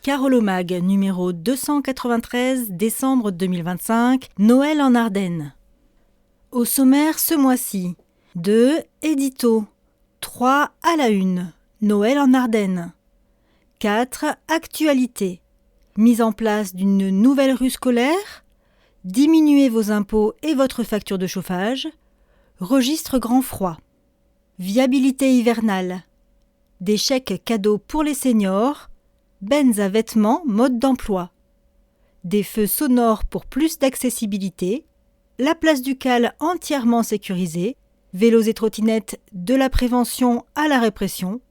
Carolomag, numéro 293, décembre 2025, Noël en Ardennes. Au sommaire ce mois-ci, 2. Édito, 3. À la une, Noël en Ardennes. 4. Actualité, mise en place d'une nouvelle rue scolaire, diminuez vos impôts et votre facture de chauffage, registre grand froid. Viabilité hivernale, des chèques cadeaux pour les seniors, bennes à vêtements, mode d'emploi. Des feux sonores pour plus d'accessibilité, la place du Cal entièrement sécurisée, vélos et trottinettes de la prévention à la répression,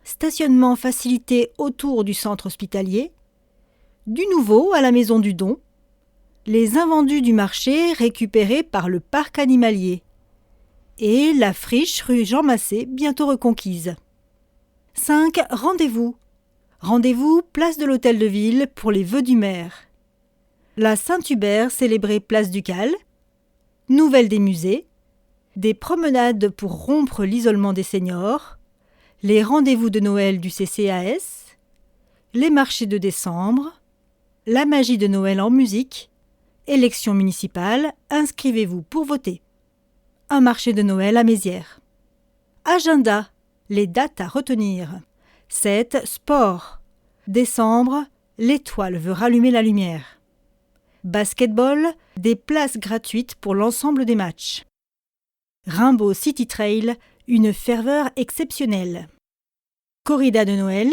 stationnement facilité autour du centre hospitalier, du nouveau à la maison du don, les invendus du marché récupérés par le parc animalier et la friche rue Jean Massé bientôt reconquise. 5. Rendez-vous. Rendez-vous place de l'Hôtel de Ville pour les vœux du maire. La Saint-Hubert célébrée place du Cal, nouvelles des musées, des promenades pour rompre l'isolement des seniors, les rendez-vous de Noël du CCAS, les marchés de décembre, la magie de Noël en musique, élections municipales, inscrivez-vous pour voter. Un marché de Noël à Mézières. Agenda, les dates à retenir. 7. Sport. Décembre, l'étoile veut rallumer la lumière. Basketball, des places gratuites pour l'ensemble des matchs. Rimbaud City Trail, une ferveur exceptionnelle. Corrida de Noël,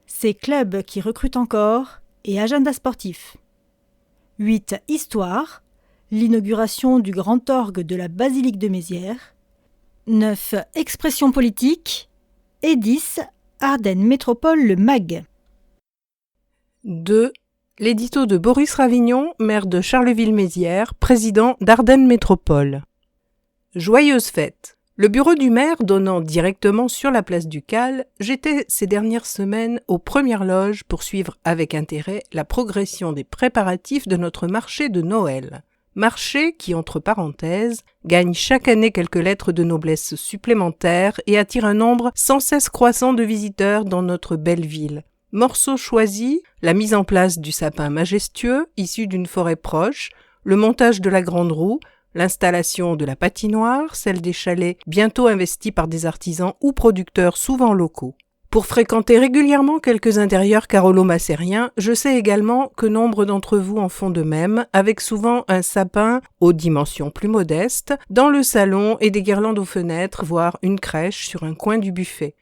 ces clubs qui recrutent encore et agenda sportif. 8. Histoire, l'inauguration du grand orgue de la basilique de Mézières. 9. Expression politique et 10. Ardennes Métropole le MAG. 2. L'édito de Boris Ravignon, maire de Charleville-Mézières, président d'Ardennes Métropole. Joyeuse fête. Le bureau du maire donnant directement sur la place du Cal, j'étais ces dernières semaines aux premières loges pour suivre avec intérêt la progression des préparatifs de notre marché de Noël. Marché qui, entre parenthèses, gagne chaque année quelques lettres de noblesse supplémentaires et attire un nombre sans cesse croissant de visiteurs dans notre belle ville. Morceaux choisis, la mise en place du sapin majestueux, issu d'une forêt proche, le montage de la grande roue, l'installation de la patinoire, celle des chalets bientôt investis par des artisans ou producteurs souvent locaux. Pour fréquenter régulièrement quelques intérieurs carolo-massériens, je sais également que nombre d'entre vous en font de même, avec souvent un sapin, aux dimensions plus modestes, dans le salon et des guirlandes aux fenêtres, voire une crèche sur un coin du buffet.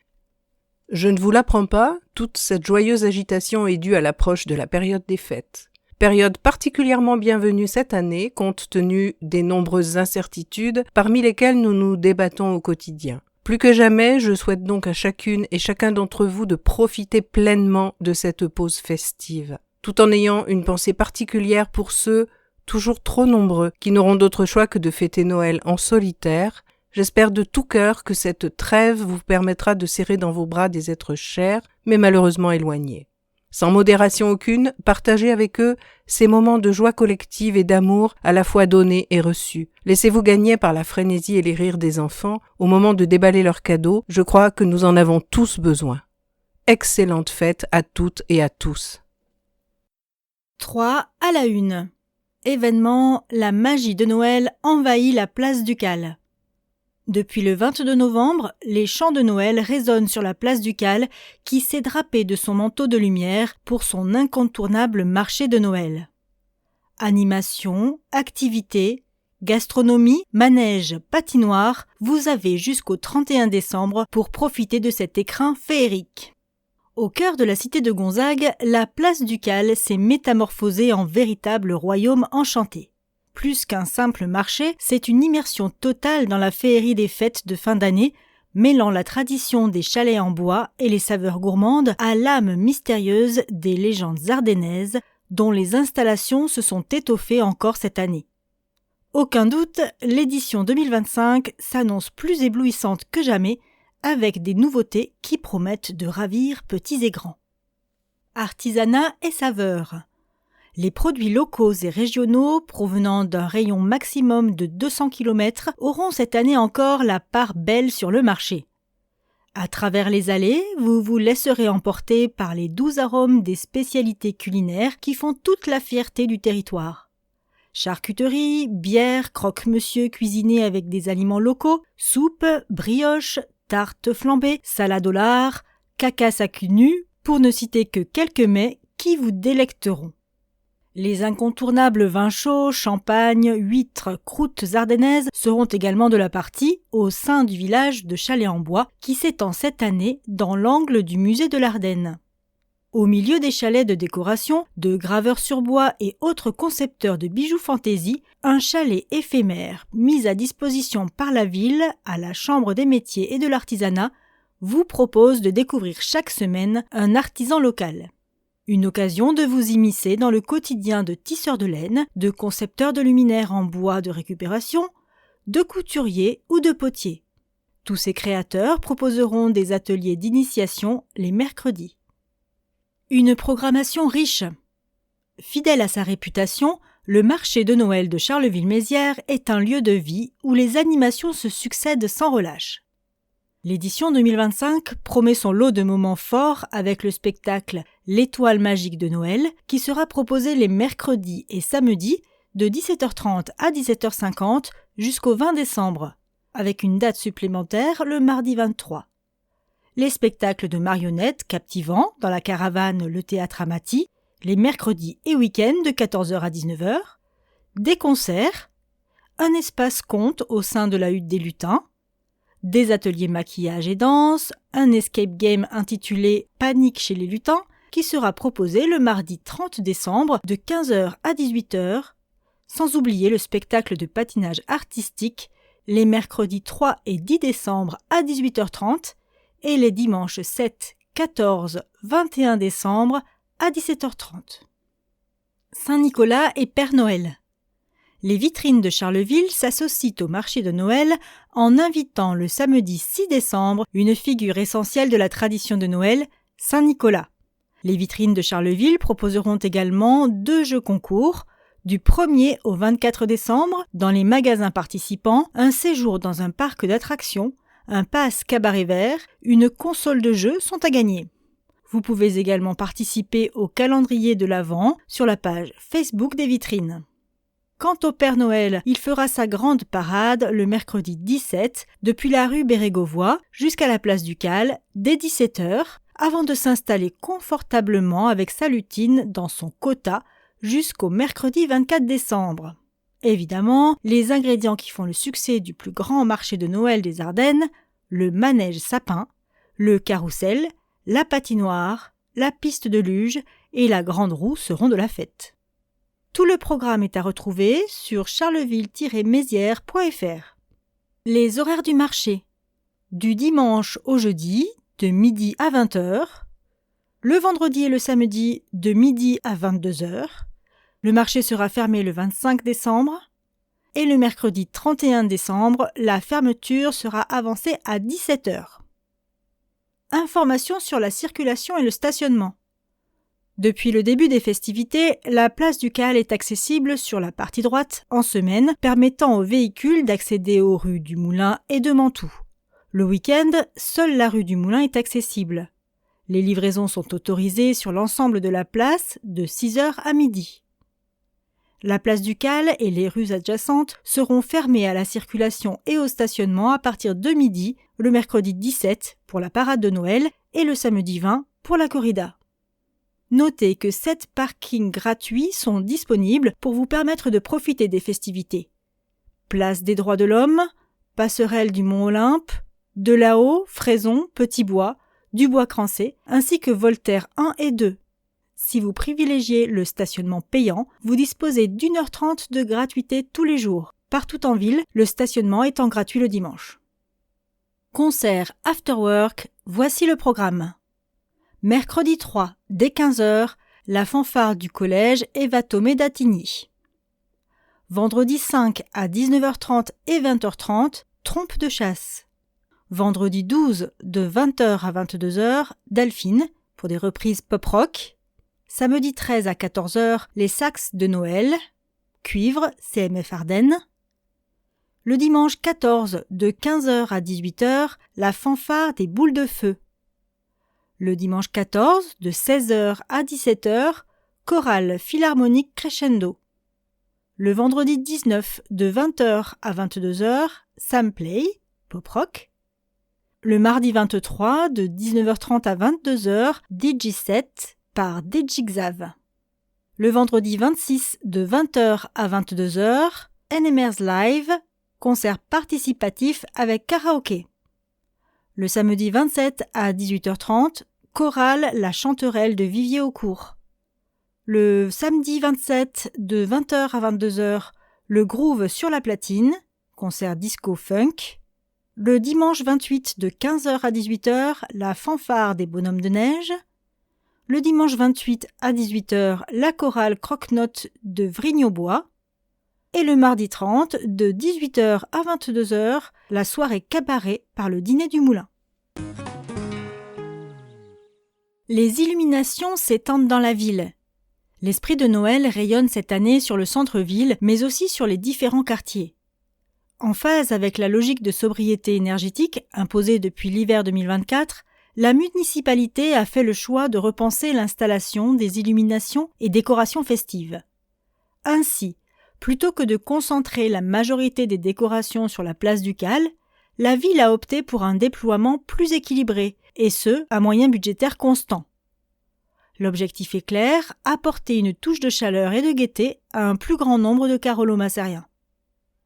Je ne vous l'apprends pas, toute cette joyeuse agitation est due à l'approche de la période des fêtes. Période particulièrement bienvenue cette année, compte tenu des nombreuses incertitudes parmi lesquelles nous nous débattons au quotidien. Plus que jamais, je souhaite donc à chacune et chacun d'entre vous de profiter pleinement de cette pause festive, tout en ayant une pensée particulière pour ceux, toujours trop nombreux, qui n'auront d'autre choix que de fêter Noël en solitaire. J'espère de tout cœur que cette trêve vous permettra de serrer dans vos bras des êtres chers, mais malheureusement éloignés. Sans modération aucune, partagez avec eux ces moments de joie collective et d'amour à la fois donnés et reçus. Laissez-vous gagner par la frénésie et les rires des enfants au moment de déballer leurs cadeaux, je crois que nous en avons tous besoin. Excellente fête à toutes et à tous. 3. À la une. Événement, la magie de Noël envahit la place du Cal. Depuis le 22 novembre, les chants de Noël résonnent sur la place du Cal qui s'est drapée de son manteau de lumière pour son incontournable marché de Noël. Animation, activités, gastronomie, manège, patinoire, vous avez jusqu'au 31 décembre pour profiter de cet écrin féerique. Au cœur de la cité de Gonzague, la place du Cal s'est métamorphosée en véritable royaume enchanté. Plus qu'un simple marché, c'est une immersion totale dans la féerie des fêtes de fin d'année, mêlant la tradition des chalets en bois et les saveurs gourmandes à l'âme mystérieuse des légendes ardennaises, dont les installations se sont étoffées encore cette année. Aucun doute, l'édition 2025 s'annonce plus éblouissante que jamais, avec des nouveautés qui promettent de ravir petits et grands. Artisanat et saveurs. Les produits locaux et régionaux provenant d'un rayon maximum de 200 km auront cette année encore la part belle sur le marché. À travers les allées, vous vous laisserez emporter par les doux arômes des spécialités culinaires qui font toute la fierté du territoire. Charcuterie, bière, croque-monsieur cuisinés avec des aliments locaux, soupe, brioche, tartes flambées, salade au lard, cacasse à cul nu, pour ne citer que quelques mets qui vous délecteront. Les incontournables vins chauds, champagne, huîtres, croûtes ardennaises seront également de la partie au sein du village de Chalais-en-Bois qui s'étend cette année dans l'angle du musée de l'Ardenne. Au milieu des chalets de décoration, de graveurs sur bois et autres concepteurs de bijoux fantaisie, un chalet éphémère mis à disposition par la ville à la Chambre des métiers et de l'artisanat vous propose de découvrir chaque semaine un artisan local. Une occasion de vous immiscer dans le quotidien de tisseurs de laine, de concepteurs de luminaires en bois de récupération, de couturiers ou de potiers. Tous ces créateurs proposeront des ateliers d'initiation les mercredis. Une programmation riche. Fidèle à sa réputation, le marché de Noël de Charleville-Mézières est un lieu de vie où les animations se succèdent sans relâche. L'édition 2025 promet son lot de moments forts avec le spectacle L'Étoile magique de Noël qui sera proposé les mercredis et samedis de 17h30 à 17h50 jusqu'au 20 décembre, avec une date supplémentaire le mardi 23. Les spectacles de marionnettes captivants dans la caravane Le Théâtre Amati, les mercredis et week-ends de 14h à 19h, des concerts, un espace conte au sein de la hutte des lutins, des ateliers maquillage et danse, un escape game intitulé Panique chez les lutins qui sera proposé le mardi 30 décembre de 15h à 18h, sans oublier le spectacle de patinage artistique les mercredis 3 et 10 décembre à 18h30 et les dimanches 7, 14, 21 décembre à 17h30. Saint-Nicolas et Père Noël. Les vitrines de Charleville s'associent au marché de Noël en invitant le samedi 6 décembre une figure essentielle de la tradition de Noël, Saint-Nicolas. Les vitrines de Charleville proposeront également 2 jeux concours, du 1er au 24 décembre, dans les magasins participants, un séjour dans un parc d'attractions, un pass cabaret vert, une console de jeux sont à gagner. Vous pouvez également participer au calendrier de l'Avent sur la page Facebook des vitrines. Quant au Père Noël, il fera sa grande parade le mercredi 17 depuis la rue Bérégovoy jusqu'à la place du Cal dès 17h avant de s'installer confortablement avec sa lutine dans son quota jusqu'au mercredi 24 décembre. Évidemment, les ingrédients qui font le succès du plus grand marché de Noël des Ardennes, le manège sapin, le carrousel, la patinoire, la piste de luge et la grande roue seront de la fête. Tout le programme est à retrouver sur charleville-mézières.fr. Les horaires du marché. Du dimanche au jeudi, de midi à 20h. Le vendredi et le samedi, de midi à 22h. Le marché sera fermé le 25 décembre. Et le mercredi 31 décembre, la fermeture sera avancée à 17h. Informations sur la circulation et le stationnement. Depuis le début des festivités, la place du Cal est accessible sur la partie droite en semaine, permettant aux véhicules d'accéder aux rues du Moulin et de Mantoue. Le week-end, seule la rue du Moulin est accessible. Les livraisons sont autorisées sur l'ensemble de la place de 6h à midi. La place du Cal et les rues adjacentes seront fermées à la circulation et au stationnement à partir de midi, le mercredi 17 pour la parade de Noël et le samedi 20 pour la corrida. Notez que 7 parkings gratuits sont disponibles pour vous permettre de profiter des festivités. Place des Droits de l'Homme, passerelle du Mont-Olympe, de là-haut, Fraison, Petit-Bois, du Bois-Crancé, ainsi que Voltaire 1 et 2. Si vous privilégiez le stationnement payant, vous disposez d'1h30 de gratuité tous les jours. Partout en ville, le stationnement étant gratuit le dimanche. Concert After Work, voici le programme. Mercredi 3, dès 15h, la fanfare du collège Eva Thomé d'Attigny. Vendredi 5 à 19h30 et 20h30, trompe de chasse. Vendredi 12 de 20h à 22h, Delphine pour des reprises pop-rock. Samedi 13 à 14h, les sax de Noël. Cuivre, CMF Ardennes. Le dimanche 14, de 15h à 18h, la fanfare des boules de feu. Le dimanche 14, de 16h à 17h, chorale philharmonique crescendo. Le vendredi 19, de 20h à 22h, Samplay, pop rock. Le mardi 23, de 19h30 à 22h, Digiset par Digixav. Le vendredi 26, de 20h à 22h, NMR's Live, concert participatif avec karaoké. Le samedi 27 à 18h30, chorale La Chanterelle de Vivier Aucourt. Le samedi 27 de 20h à 22h, le Groove sur la platine, concert disco-funk. Le dimanche 28 de 15h à 18h, la fanfare des bonhommes de neige. Le dimanche 28 à 18h, la chorale Croque-Note de Vrigne-au-Bois. Et le mardi 30 de 18h à 22h, la soirée cabaret par le Dîner du Moulin. Les illuminations s'étendent dans la ville. L'esprit de Noël rayonne cette année sur le centre-ville, mais aussi sur les différents quartiers. En phase avec la logique de sobriété énergétique imposée depuis l'hiver 2024, la municipalité a fait le choix de repenser l'installation des illuminations et décorations festives. Ainsi, plutôt que de concentrer la majorité des décorations sur la place Ducale, la ville a opté pour un déploiement plus équilibré, et ce, à moyens budgétaires constants. L'objectif est clair, apporter une touche de chaleur et de gaieté à un plus grand nombre de carolo-massariens.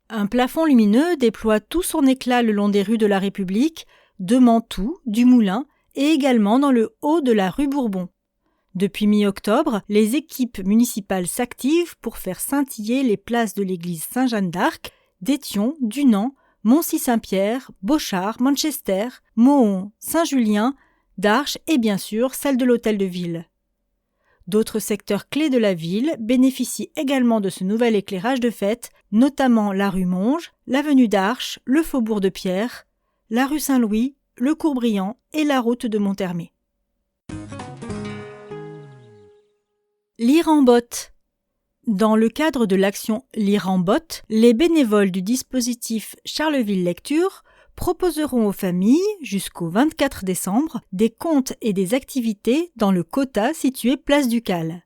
Un plafond lumineux déploie tout son éclat le long des rues de la République, de Mantoue, du Moulin et également dans le haut de la rue Bourbon. Depuis mi-octobre, les équipes municipales s'activent pour faire scintiller les places de l'église Saint-Jeanne d'Arc, d'Étion, Dunant, Moncy-Saint-Pierre, Beauchard, Manchester, Mohon, Saint-Julien, d'Arches et bien sûr celle de l'hôtel de ville. D'autres secteurs clés de la ville bénéficient également de ce nouvel éclairage de fête, notamment la rue Monge, l'avenue d'Arches, le faubourg de Pierre, la rue Saint-Louis, le Courbriand et la route de Monthermé. Lire en botte. Dans le cadre de l'action Lire en botte, les bénévoles du dispositif Charleville Lecture proposeront aux familles, jusqu'au 24 décembre, des contes et des activités dans le quota situé place Ducale.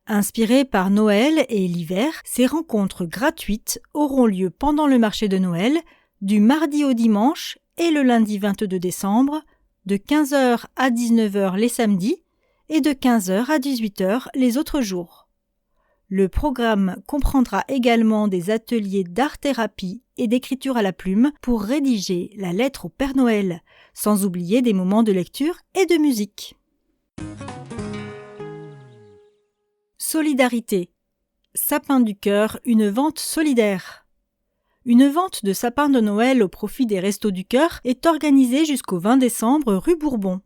Inspirées par Noël et l'hiver, ces rencontres gratuites auront lieu pendant le marché de Noël, du mardi au dimanche et le lundi 22 décembre, de 15h à 19h les samedis et de 15h à 18h les autres jours. Le programme comprendra également des ateliers d'art-thérapie et d'écriture à la plume pour rédiger la lettre au Père Noël, sans oublier des moments de lecture et de musique. Solidarité. Sapin du cœur, une vente solidaire. Une vente de sapins de Noël au profit des Restos du Cœur est organisée jusqu'au 20 décembre rue Bourbon.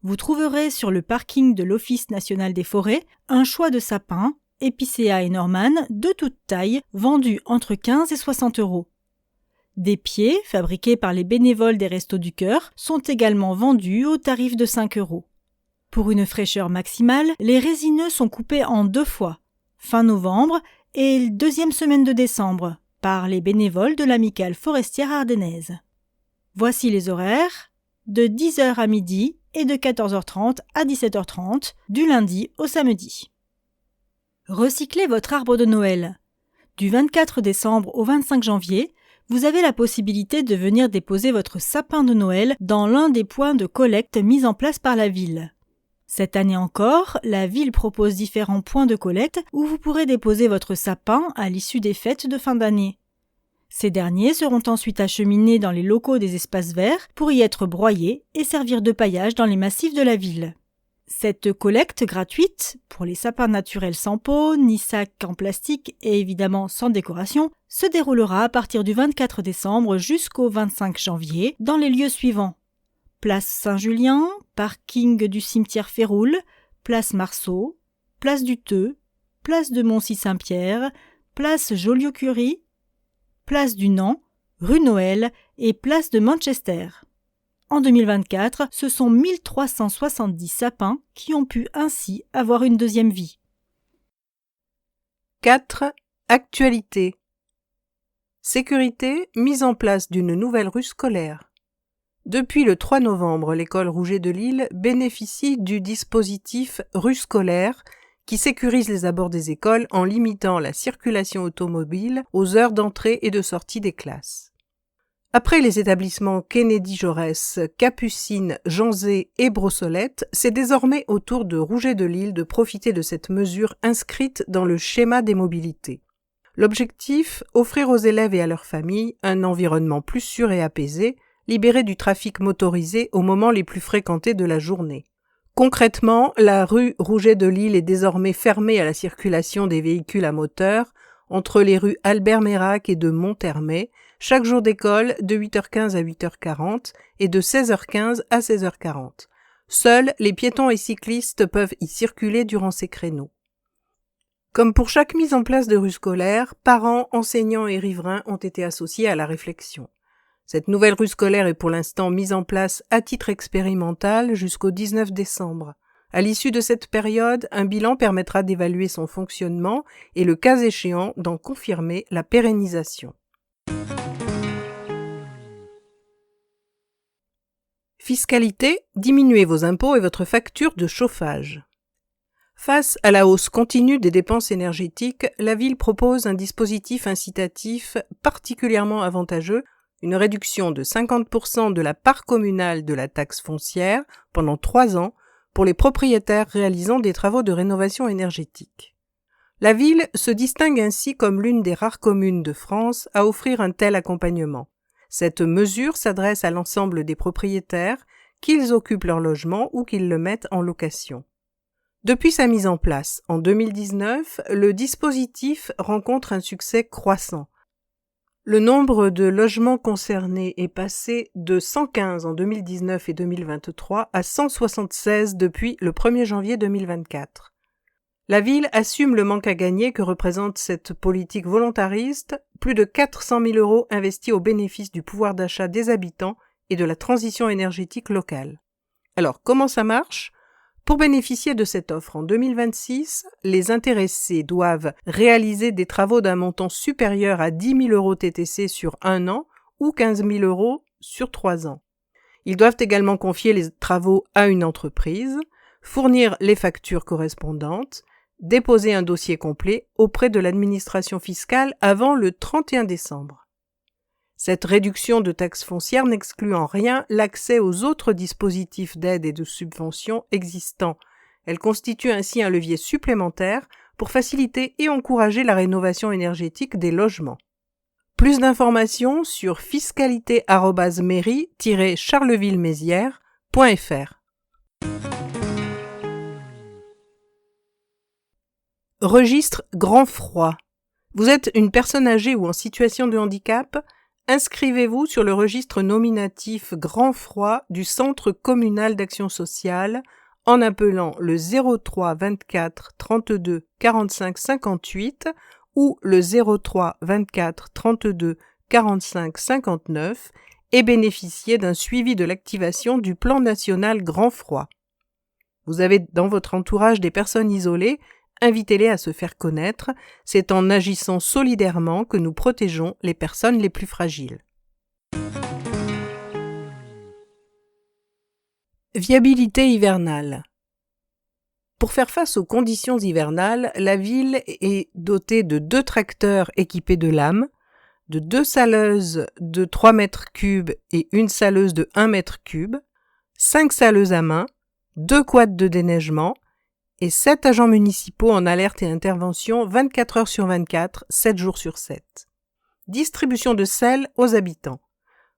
Vous trouverez sur le parking de l'Office national des forêts un choix de sapins, Épicéa et Norman, de toute taille, vendus entre 15 et 60 €. Des pieds, fabriqués par les bénévoles des Restos du Cœur, sont également vendus au tarif de 5 €. Pour une fraîcheur maximale, les résineux sont coupés en 2 fois, fin novembre et deuxième semaine de décembre, par les bénévoles de l'Amicale forestière ardennaise. Voici les horaires, de 10h à midi et de 14h30 à 17h30, du lundi au samedi. Recyclez votre arbre de Noël. Du 24 décembre au 25 janvier, vous avez la possibilité de venir déposer votre sapin de Noël dans l'un des points de collecte mis en place par la ville. Cette année encore, la ville propose différents points de collecte où vous pourrez déposer votre sapin à l'issue des fêtes de fin d'année. Ces derniers seront ensuite acheminés dans les locaux des espaces verts pour y être broyés et servir de paillage dans les massifs de la ville. Cette collecte gratuite, pour les sapins naturels sans pot, ni sacs en plastique et évidemment sans décoration, se déroulera à partir du 24 décembre jusqu'au 25 janvier dans les lieux suivants. Place Saint-Julien, parking du cimetière Féroul, place Marceau, place du Teux, place de Moncy-Saint-Pierre, place Joliot-Curie, place du Nant, rue Noël et place de Manchester. En 2024, ce sont 1370 sapins qui ont pu ainsi avoir une deuxième vie. 4. Actualité. Sécurité, mise en place d'une nouvelle rue scolaire. Depuis le 3 novembre, l'école Rouget de Lille bénéficie du dispositif rue scolaire qui sécurise les abords des écoles en limitant la circulation automobile aux heures d'entrée et de sortie des classes. Après les établissements Kennedy-Jaurès, Capucines, Janzé et Brossolette, c'est désormais au tour de Rouget de Lille de profiter de cette mesure inscrite dans le schéma des mobilités. L'objectif, offrir aux élèves et à leurs familles un environnement plus sûr et apaisé, libéré du trafic motorisé aux moments les plus fréquentés de la journée. Concrètement, la rue Rouget de Lille est désormais fermée à la circulation des véhicules à moteur entre les rues Albert-Meirac et de Monthermé, chaque jour d'école de 8h15 à 8h40 et de 16h15 à 16h40. Seuls les piétons et cyclistes peuvent y circuler durant ces créneaux. Comme pour chaque mise en place de rue scolaire, parents, enseignants et riverains ont été associés à la réflexion. Cette nouvelle rue scolaire est pour l'instant mise en place à titre expérimental jusqu'au 19 décembre. À l'issue de cette période, un bilan permettra d'évaluer son fonctionnement et, le cas échéant, d'en confirmer la pérennisation. Fiscalité, diminuez vos impôts et votre facture de chauffage. Face à la hausse continue des dépenses énergétiques, la ville propose un dispositif incitatif particulièrement avantageux, une réduction de 50% de la part communale de la taxe foncière pendant 3 ans pour les propriétaires réalisant des travaux de rénovation énergétique. La ville se distingue ainsi comme l'une des rares communes de France à offrir un tel accompagnement. Cette mesure s'adresse à l'ensemble des propriétaires, qu'ils occupent leur logement ou qu'ils le mettent en location. Depuis sa mise en place, en 2019, le dispositif rencontre un succès croissant. Le nombre de logements concernés est passé de 115 en 2019 et 2023 à 176 depuis le 1er janvier 2024. La ville assume le manque à gagner que représente cette politique volontariste, plus de 400 000 € investis au bénéfice du pouvoir d'achat des habitants et de la transition énergétique locale. Alors, comment ça marche ? Pour bénéficier de cette offre en 2026, les intéressés doivent réaliser des travaux d'un montant supérieur à 10 000 € TTC sur 1 an ou 15 000 € sur 3 ans. Ils doivent également confier les travaux à une entreprise, fournir les factures correspondantes, déposer un dossier complet auprès de l'administration fiscale avant le 31 décembre. Cette réduction de taxes foncières n'exclut en rien l'accès aux autres dispositifs d'aide et de subvention existants. Elle constitue ainsi un levier supplémentaire pour faciliter et encourager la rénovation énergétique des logements. Plus d'informations sur fiscalité@mairie-charleville-mézières.fr. Registre grand froid. Vous êtes une personne âgée ou en situation de handicap ? Inscrivez-vous sur le registre nominatif Grand Froid du Centre communal d'action sociale en appelant le 03 24 32 45 58 ou le 03 24 32 45 59 et bénéficiez d'un suivi de l'activation du plan national Grand Froid. Vous avez dans votre entourage des personnes isolées, invitez-les à se faire connaître, c'est en agissant solidairement que nous protégeons les personnes les plus fragiles. Viabilité hivernale. Pour faire face aux conditions hivernales, la ville est dotée de 2 tracteurs équipés de lames, de 2 saleuses de 3 mètres cubes et une saleuse de 1 mètre cube, 5 saleuses à main, 2 quads de déneigement, et 7 agents municipaux en alerte et intervention 24 heures sur 24, 7 jours sur 7. Distribution de sel aux habitants.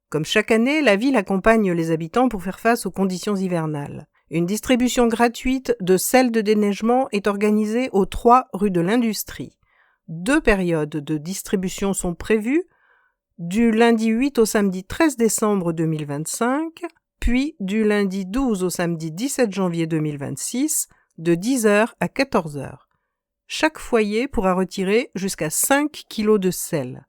Comme chaque année, la ville accompagne les habitants pour faire face aux conditions hivernales. Une distribution gratuite de sel de déneigement est organisée aux 3 rue de l'Industrie. 2 périodes de distribution sont prévues, du lundi 8 au samedi 13 décembre 2025, puis du lundi 12 au samedi 17 janvier 2026, de 10h à 14h. Chaque foyer pourra retirer jusqu'à 5 kg de sel.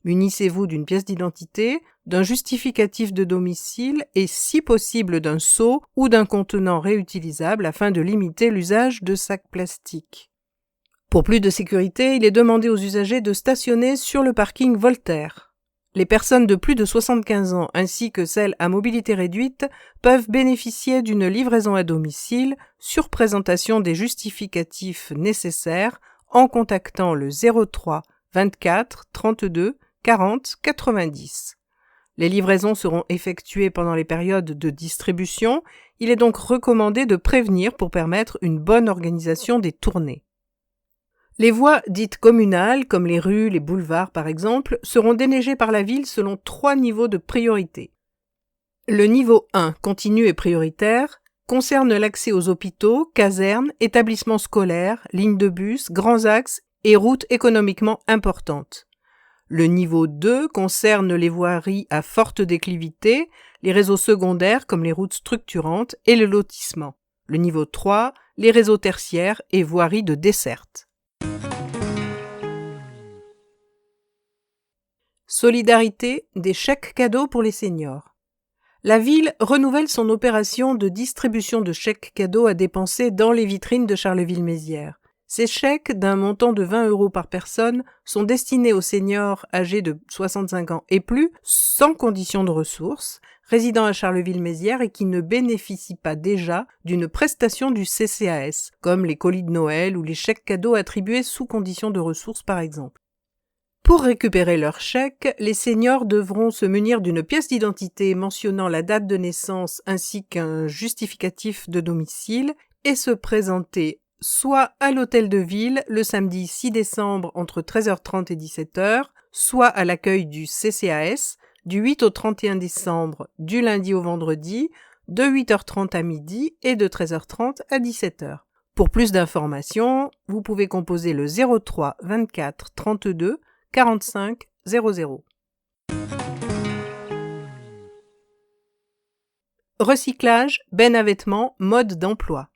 Munissez-vous d'une pièce d'identité, d'un justificatif de domicile et, si possible, d'un seau ou d'un contenant réutilisable afin de limiter l'usage de sacs plastiques. Pour plus de sécurité, il est demandé aux usagers de stationner sur le parking Voltaire. Les personnes de plus de 75 ans ainsi que celles à mobilité réduite peuvent bénéficier d'une livraison à domicile sur présentation des justificatifs nécessaires en contactant le 03 24 32 40 90. Les livraisons seront effectuées pendant les périodes de distribution. Il est donc recommandé de prévenir pour permettre une bonne organisation des tournées. Les voies dites communales, comme les rues, les boulevards par exemple, seront déneigées par la ville selon 3 niveaux de priorité. Le niveau 1, continu et prioritaire, concerne l'accès aux hôpitaux, casernes, établissements scolaires, lignes de bus, grands axes et routes économiquement importantes. Le niveau 2 concerne les voiries à forte déclivité, les réseaux secondaires comme les routes structurantes et le lotissement. Le niveau 3, les réseaux tertiaires et voiries de desserte. Solidarité, des chèques cadeaux pour les seniors. La ville renouvelle son opération de distribution de chèques cadeaux à dépenser dans les vitrines de Charleville-Mézières. Ces chèques, d'un montant de 20 € par personne, sont destinés aux seniors âgés de 65 ans et plus, sans condition de ressources, résidant à Charleville-Mézières et qui ne bénéficient pas déjà d'une prestation du CCAS, comme les colis de Noël ou les chèques cadeaux attribués sous condition de ressources par exemple. Pour récupérer leur chèque, les seniors devront se munir d'une pièce d'identité mentionnant la date de naissance ainsi qu'un justificatif de domicile et se présenter soit à l'hôtel de ville le samedi 6 décembre entre 13h30 et 17h, soit à l'accueil du CCAS du 8 au 31 décembre du lundi au vendredi de 8h30 à midi et de 13h30 à 17h. Pour plus d'informations, vous pouvez composer le 03 24 32 45 00. Recyclage, benne à vêtements, mode d'emploi.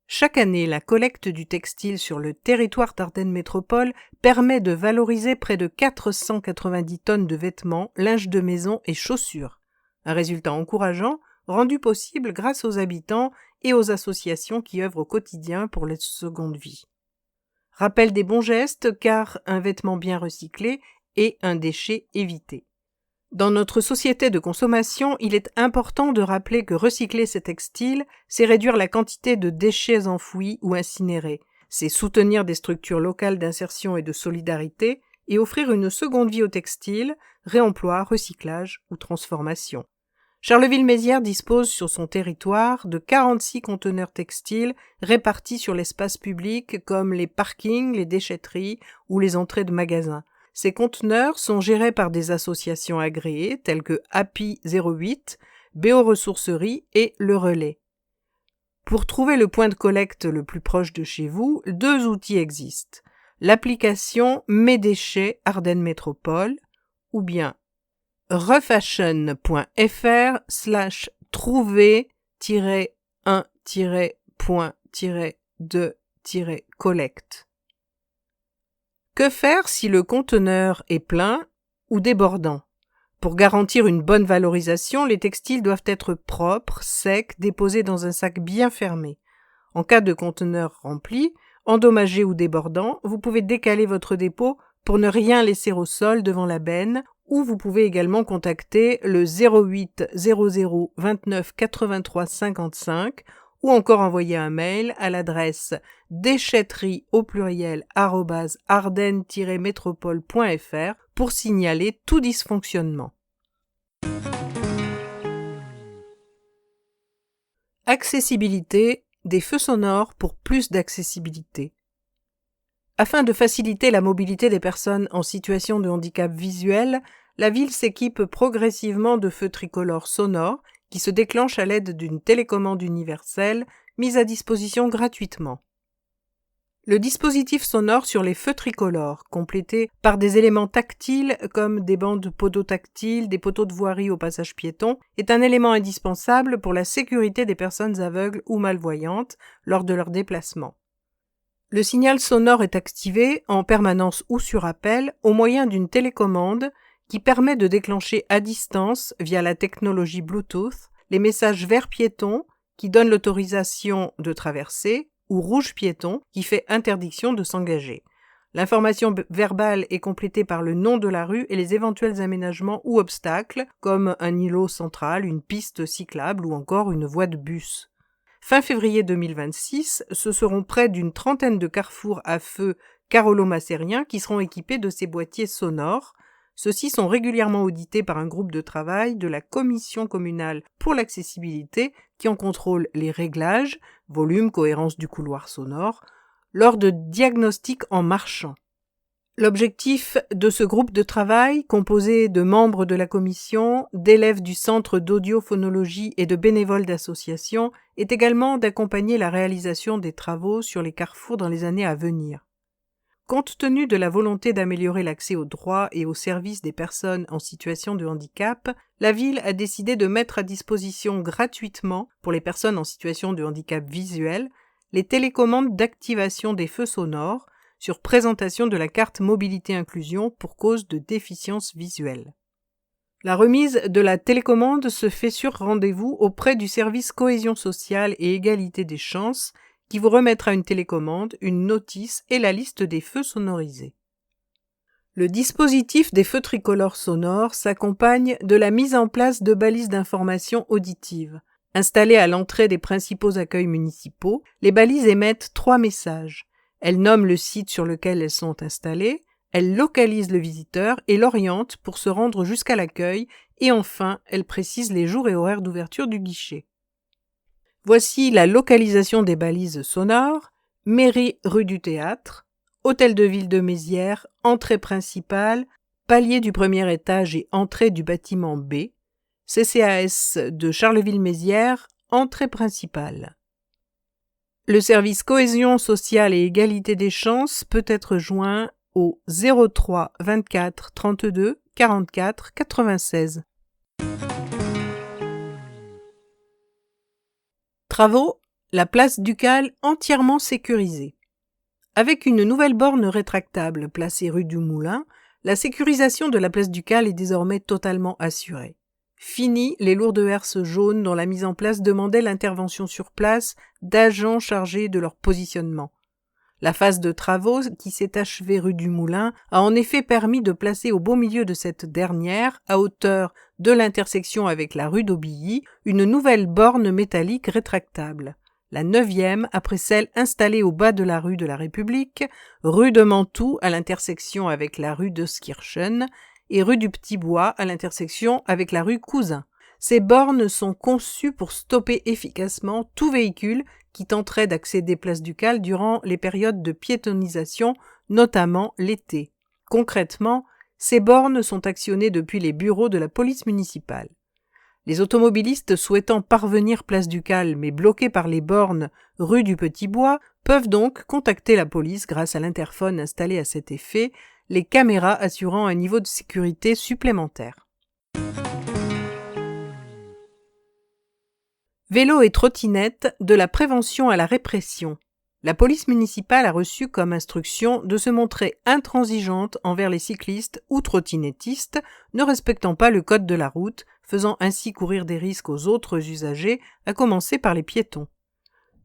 Chaque année, la collecte du textile sur le territoire d'Ardennes Métropole permet de valoriser près de 490 tonnes de vêtements, linge de maison et chaussures. Un résultat encourageant, rendu possible grâce aux habitants et aux associations qui œuvrent au quotidien pour les secondes vies. Rappel des bons gestes car un vêtement bien recyclé est un déchet évité. Dans notre société de consommation, il est important de rappeler que recycler ces textiles, c'est réduire la quantité de déchets enfouis ou incinérés. C'est soutenir des structures locales d'insertion et de solidarité et offrir une seconde vie au textile, réemploi, recyclage ou transformation. Charleville-Mézières dispose sur son territoire de 46 conteneurs textiles répartis sur l'espace public comme les parkings, les déchetteries ou les entrées de magasins. Ces conteneurs sont gérés par des associations agréées telles que Happy 08, Béo-Ressourcerie et Le Relais. Pour trouver le point de collecte le plus proche de chez vous, 2 outils existent. L'application Mes déchets Ardennes Métropole ou bien refashion.fr/trouver-1-point-2-collecte. Que faire si le conteneur est plein ou débordant? Pour garantir une bonne valorisation, les textiles doivent être propres, secs, déposés dans un sac bien fermé. En cas de conteneur rempli, endommagé ou débordant, vous pouvez décaler votre dépôt pour ne rien laisser au sol devant la benne, ou vous pouvez également contacter le 08 00 29 83 55 ou encore envoyer un mail à l'adresse déchetterie@ardennes-métropole.fr pour signaler tout dysfonctionnement. Accessibilité, des feux sonores pour plus d'accessibilité. Afin de faciliter la mobilité des personnes en situation de handicap visuel, la ville s'équipe progressivement de feux tricolores sonores qui se déclenchent à l'aide d'une télécommande universelle mise à disposition gratuitement. Le dispositif sonore sur les feux tricolores, complété par des éléments tactiles comme des bandes podotactiles, des poteaux de voirie au passage piéton, est un élément indispensable pour la sécurité des personnes aveugles ou malvoyantes lors de leur déplacement. Le signal sonore est activé en permanence ou sur appel au moyen d'une télécommande qui permet de déclencher à distance, via la technologie Bluetooth, les messages verts piétons qui donnent l'autorisation de traverser ou rouge piéton qui fait interdiction de s'engager. L'information verbale est complétée par le nom de la rue et les éventuels aménagements ou obstacles, comme un îlot central, une piste cyclable ou encore une voie de bus. Fin février 2026, ce seront près d'une trentaine de carrefours à feu carolo-macériens qui seront équipés de ces boîtiers sonores. Ceux-ci sont régulièrement audités par un groupe de travail de la Commission communale pour l'accessibilité qui en contrôle les réglages, volume, cohérence du couloir sonore, lors de diagnostics en marchant. L'objectif de ce groupe de travail, composé de membres de la commission, d'élèves du centre d'audiophonologie et de bénévoles d'associations, est également d'accompagner la réalisation des travaux sur les carrefours dans les années à venir. Compte tenu de la volonté d'améliorer l'accès aux droits et aux services des personnes en situation de handicap, la ville a décidé de mettre à disposition gratuitement, pour les personnes en situation de handicap visuel, les télécommandes d'activation des feux sonores sur présentation de la carte mobilité inclusion pour cause de déficience visuelle. La remise de la télécommande se fait sur rendez-vous auprès du service cohésion sociale et égalité des chances qui vous remettra une télécommande, une notice et la liste des feux sonorisés. Le dispositif des feux tricolores sonores s'accompagne de la mise en place de balises d'information auditive. Installées à l'entrée des principaux accueils municipaux, les balises émettent 3 messages. Elles nomment le site sur lequel elles sont installées, elles localisent le visiteur et l'orientent pour se rendre jusqu'à l'accueil et enfin, elles précisent les jours et horaires d'ouverture du guichet. Voici la localisation des balises sonores: mairie rue du Théâtre, hôtel de ville de Mézières, entrée principale, palier du premier étage et entrée du bâtiment B, CCAS de Charleville-Mézières, entrée principale. Le service cohésion sociale et égalité des chances peut être joint au 03 24 32 44 96. Travaux, la place Ducal entièrement sécurisée. Avec une nouvelle borne rétractable placée rue du Moulin, la sécurisation de la place Ducal est désormais totalement assurée. Fini les lourdes herses jaunes dont la mise en place demandait l'intervention sur place d'agents chargés de leur positionnement. La phase de travaux qui s'est achevée rue du Moulin a en effet permis de placer au beau milieu de cette dernière, à hauteur de l'intersection avec la rue d'Aubilly, une nouvelle borne métallique rétractable. La 9e après celle installée au bas de la rue de la République, rue de Mantoue à l'intersection avec la rue de Skirchen, et rue du Petit Bois à l'intersection avec la rue Cousin. Ces bornes sont conçues pour stopper efficacement tout véhicule qui tenterait d'accéder place Ducal durant les périodes de piétonisation, notamment l'été. Concrètement, ces bornes sont actionnées depuis les bureaux de la police municipale. Les automobilistes souhaitant parvenir place Ducal mais bloqués par les bornes rue du Petit Bois peuvent donc contacter la police grâce à l'interphone installé à cet effet, les caméras assurant un niveau de sécurité supplémentaire. Vélo et trottinette, de la prévention à la répression. La police municipale a reçu comme instruction de se montrer intransigeante envers les cyclistes ou trottinettistes ne respectant pas le code de la route, faisant ainsi courir des risques aux autres usagers, à commencer par les piétons.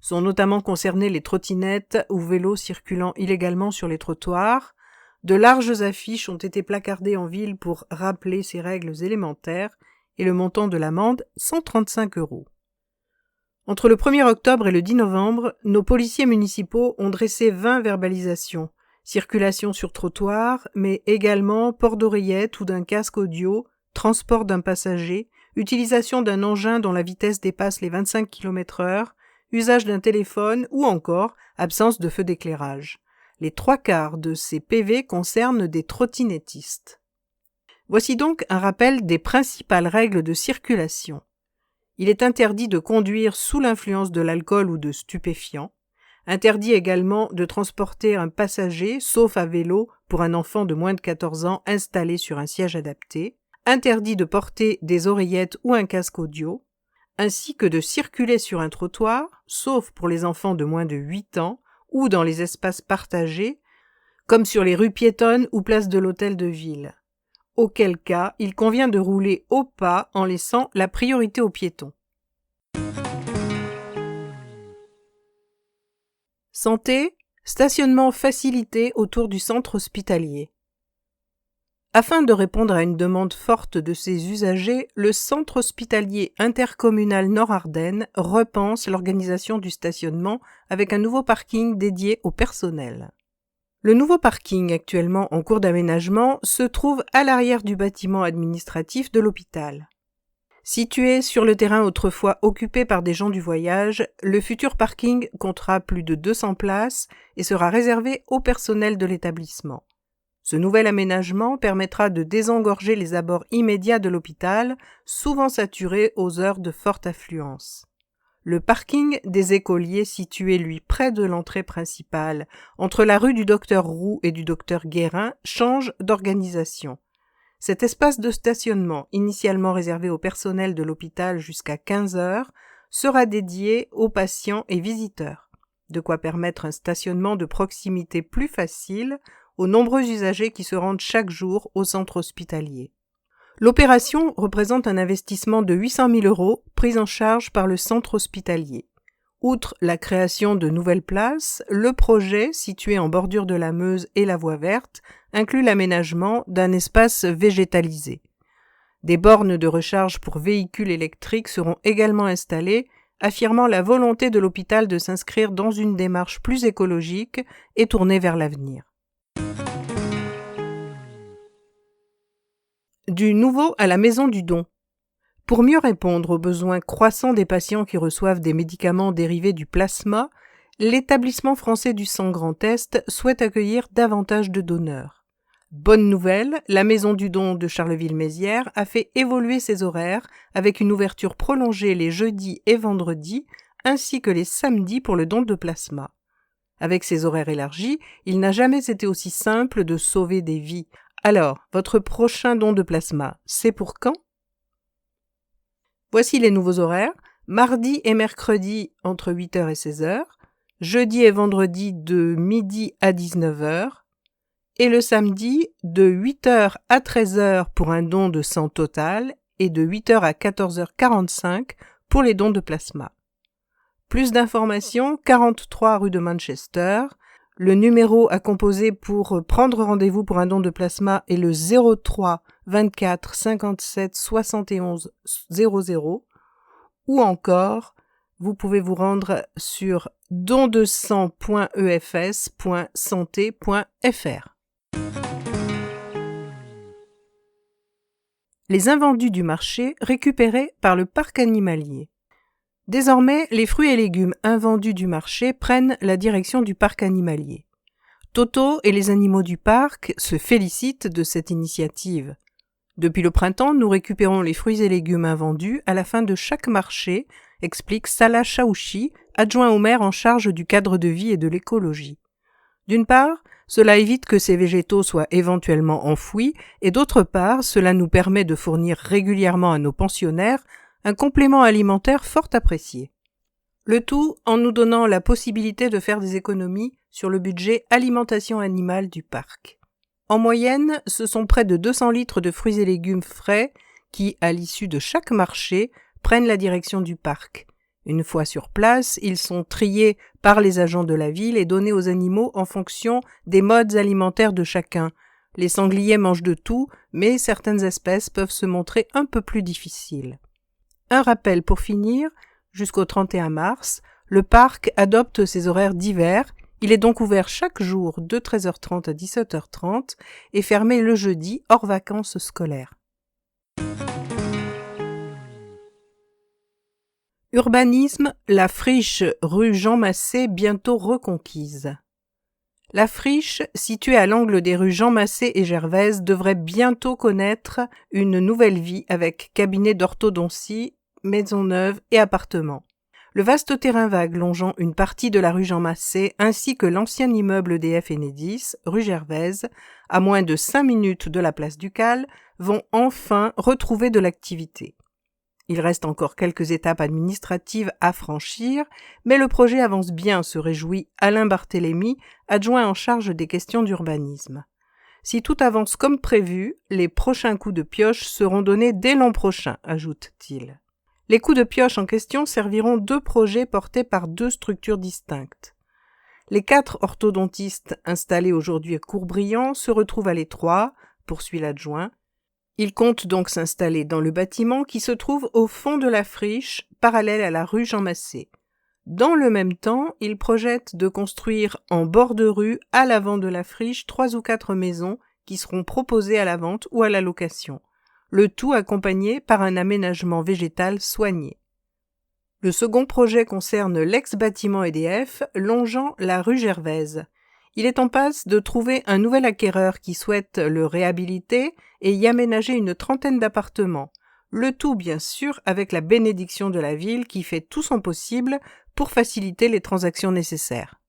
Sont notamment concernés les trottinettes ou vélos circulant illégalement sur les trottoirs. De larges affiches ont été placardées en ville pour rappeler ces règles élémentaires et le montant de l'amende, 135 €. Entre le 1er octobre et le 10 novembre, nos policiers municipaux ont dressé 20 verbalisations. Circulation sur trottoir, mais également port d'oreillette ou d'un casque audio, transport d'un passager, utilisation d'un engin dont la vitesse dépasse les 25 km/h, usage d'un téléphone ou encore absence de feu d'éclairage. Les 3/4 de ces PV concernent des trottinettistes. Voici donc un rappel des principales règles de circulation. Il est interdit de conduire sous l'influence de l'alcool ou de stupéfiants. Interdit également de transporter un passager, sauf à vélo, pour un enfant de moins de 14 ans installé sur un siège adapté. Interdit de porter des oreillettes ou un casque audio, ainsi que de circuler sur un trottoir, sauf pour les enfants de moins de 8 ans, ou dans les espaces partagés, comme sur les rues piétonnes ou places de l'hôtel de ville. Auquel cas, il convient de rouler au pas en laissant la priorité aux piétons. Santé, stationnement facilité autour du centre hospitalier. Afin de répondre à une demande forte de ses usagers, le centre hospitalier intercommunal Nord-Ardennes repense l'organisation du stationnement avec un nouveau parking dédié au personnel. Le nouveau parking, actuellement en cours d'aménagement, se trouve à l'arrière du bâtiment administratif de l'hôpital. Situé sur le terrain autrefois occupé par des gens du voyage, le futur parking comptera plus de 200 places et sera réservé au personnel de l'établissement. Ce nouvel aménagement permettra de désengorger les abords immédiats de l'hôpital, souvent saturés aux heures de forte affluence. Le parking des écoliers, situé lui près de l'entrée principale, entre la rue du Docteur Roux et du Docteur Guérin, change d'organisation. Cet espace de stationnement, initialement réservé au personnel de l'hôpital jusqu'à 15 heures, sera dédié aux patients et visiteurs, de quoi permettre un stationnement de proximité plus facile aux nombreux usagers qui se rendent chaque jour au centre hospitalier. L'opération représente un investissement de 800 000 € pris en charge par le centre hospitalier. Outre la création de nouvelles places, le projet, situé en bordure de la Meuse et la voie verte, inclut l'aménagement d'un espace végétalisé. Des bornes de recharge pour véhicules électriques seront également installées, affirmant la volonté de l'hôpital de s'inscrire dans une démarche plus écologique et tournée vers l'avenir. Du nouveau à la maison du don. Pour mieux répondre aux besoins croissants des patients qui reçoivent des médicaments dérivés du plasma, l'Établissement français du sang Grand Est souhaite accueillir davantage de donneurs. Bonne nouvelle, la Maison du don de Charleville-Mézières a fait évoluer ses horaires avec une ouverture prolongée les jeudis et vendredis, ainsi que les samedis pour le don de plasma. Avec ces horaires élargis, il n'a jamais été aussi simple de sauver des vies. Alors, votre prochain don de plasma, c'est pour quand ? Voici les nouveaux horaires. Mardi et mercredi entre 8h et 16h, jeudi et vendredi de midi à 19h, et le samedi de 8h à 13h pour un don de sang total et de 8h à 14h45 pour les dons de plasma. Plus d'informations, 43 rue de Manchester. Le numéro à composer pour prendre rendez-vous pour un don de plasma est le 03 24 57 71 00, ou encore, vous pouvez vous rendre sur dondesang.efs.santé.fr. Les invendus du marché récupérés par le parc animalier. Désormais, les fruits et légumes invendus du marché prennent la direction du parc animalier. Toto et les animaux du parc se félicitent de cette initiative. Depuis le printemps, nous récupérons les fruits et légumes invendus à la fin de chaque marché, explique Salah Chaouchi, adjoint au maire en charge du cadre de vie et de l'écologie. D'une part, cela évite que ces végétaux soient éventuellement enfouis, et d'autre part, cela nous permet de fournir régulièrement à nos pensionnaires un complément alimentaire fort apprécié. Le tout en nous donnant la possibilité de faire des économies sur le budget alimentation animale du parc. En moyenne, ce sont près de 200 litres de fruits et légumes frais qui, à l'issue de chaque marché, prennent la direction du parc. Une fois sur place, ils sont triés par les agents de la ville et donnés aux animaux en fonction des modes alimentaires de chacun. Les sangliers mangent de tout, mais certaines espèces peuvent se montrer un peu plus difficiles. Un rappel pour finir, jusqu'au 31 mars, le parc adopte ses horaires d'hiver. Il est donc ouvert chaque jour de 13h30 à 17h30 et fermé le jeudi hors vacances scolaires. Urbanisme, la friche rue Jean Massé bientôt reconquise. La friche, située à l'angle des rues Jean Massé et Gervaise, devrait bientôt connaître une nouvelle vie avec cabinet d'orthodontie, maison neuve et appartements. Le vaste terrain vague longeant une partie de la rue Jean Massé ainsi que l'ancien immeuble EDF Enedis, rue Gervaise, à moins de 5 minutes de la place Ducal, vont enfin retrouver de l'activité. Il reste encore quelques étapes administratives à franchir, mais le projet avance bien, se réjouit Alain Barthélémy, adjoint en charge des questions d'urbanisme. Si tout avance comme prévu, les prochains coups de pioche seront donnés dès l'an prochain, ajoute-t-il. Les coups de pioche en question serviront 2 projets portés par 2 structures distinctes. Les 4 orthodontistes installés aujourd'hui à Courbriand se retrouvent à l'étroit, poursuit l'adjoint. Ils comptent donc s'installer dans le bâtiment qui se trouve au fond de la friche, parallèle à la rue Jean Massé. Dans le même temps, ils projettent de construire en bord de rue, à l'avant de la friche, 3 ou 4 maisons qui seront proposées à la vente ou à la location. Le tout accompagné par un aménagement végétal soigné. Le second projet concerne l'ex-bâtiment EDF longeant la rue Gervaise. Il est en passe de trouver un nouvel acquéreur qui souhaite le réhabiliter et y aménager une 30aine d'appartements. Le tout, bien sûr, avec la bénédiction de la ville qui fait tout son possible pour faciliter les transactions nécessaires.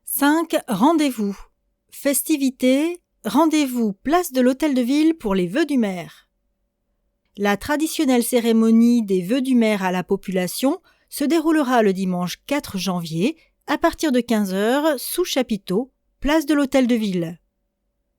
5. Rendez-vous. Festivités. Rendez-vous place de l'Hôtel de Ville pour les vœux du maire. La traditionnelle cérémonie des vœux du maire à la population se déroulera le dimanche 4 janvier à partir de 15h sous chapiteau, place de l'Hôtel de Ville.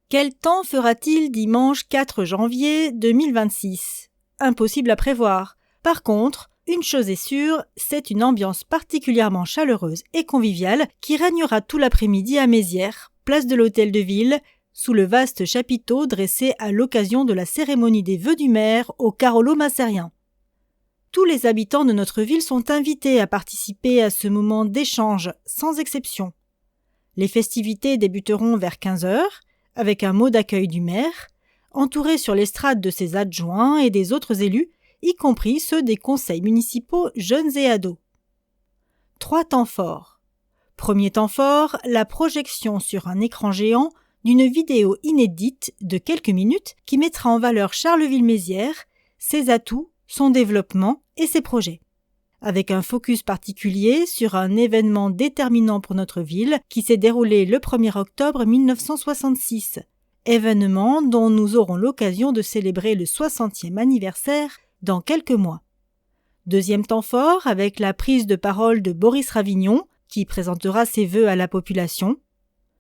Quel temps fera-t-il dimanche 4 janvier 2026 ? Impossible à prévoir. Par contre, une chose est sûre, c'est une ambiance particulièrement chaleureuse et conviviale qui régnera tout l'après-midi à Mézières, place de l'Hôtel de Ville, sous le vaste chapiteau dressé à l'occasion de la cérémonie des vœux du maire au Carolo-Massérien. Tous les habitants de notre ville sont invités à participer à ce moment d'échange, sans exception. Les festivités débuteront vers 15h, avec un mot d'accueil du maire, entouré sur l'estrade de ses adjoints et des autres élus, y compris ceux des conseils municipaux jeunes et ados. 3 temps forts. Premier temps fort, la projection sur un écran géant d'une vidéo inédite de quelques minutes qui mettra en valeur Charleville-Mézières, ses atouts, son développement et ses projets. Avec un focus particulier sur un événement déterminant pour notre ville qui s'est déroulé le 1er octobre 1966, événement dont nous aurons l'occasion de célébrer le 60e anniversaire dans quelques mois. Deuxième temps fort avec la prise de parole de Boris Ravignon qui présentera ses vœux à la population.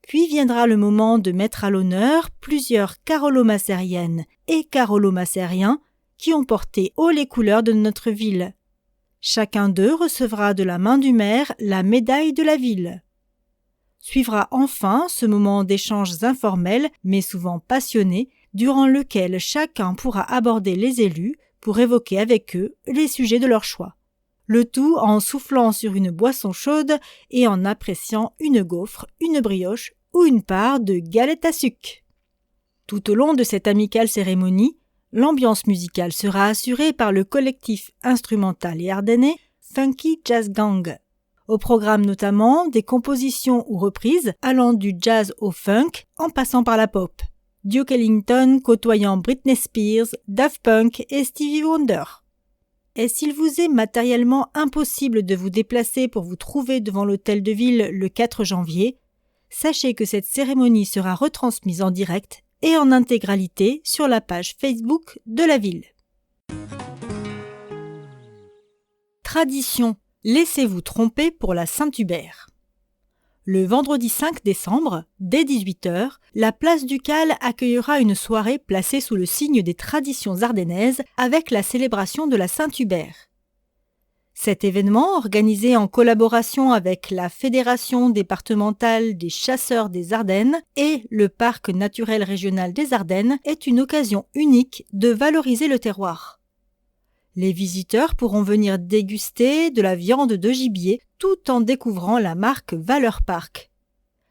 Puis viendra le moment de mettre à l'honneur plusieurs Carolo-Massériennes et Carolo-Massériens qui ont porté haut les couleurs de notre ville. Chacun d'eux recevra de la main du maire la médaille de la ville. Suivra enfin ce moment d'échanges informels mais souvent passionnés durant lequel chacun pourra aborder les élus pour évoquer avec eux les sujets de leur choix. Le tout en soufflant sur une boisson chaude et en appréciant une gaufre, une brioche ou une part de galette à sucre. Tout au long de cette amicale cérémonie, l'ambiance musicale sera assurée par le collectif instrumental et ardennais Funky Jazz Gang. Au programme notamment des compositions ou reprises allant du jazz au funk en passant par la pop. Duke Ellington côtoyant Britney Spears, Daft Punk et Stevie Wonder. Et s'il vous est matériellement impossible de vous déplacer pour vous trouver devant l'Hôtel de Ville le 4 janvier, sachez que cette cérémonie sera retransmise en direct et en intégralité sur la page Facebook de la ville. Tradition, laissez-vous tromper pour la Saint-Hubert. Le vendredi 5 décembre, dès 18h, la place Ducale accueillera une soirée placée sous le signe des traditions ardennaises avec la célébration de la Saint-Hubert. Cet événement, organisé en collaboration avec la Fédération départementale des chasseurs des Ardennes et le Parc naturel régional des Ardennes, est une occasion unique de valoriser le terroir. Les visiteurs pourront venir déguster de la viande de gibier tout en découvrant la marque Valeur Parc.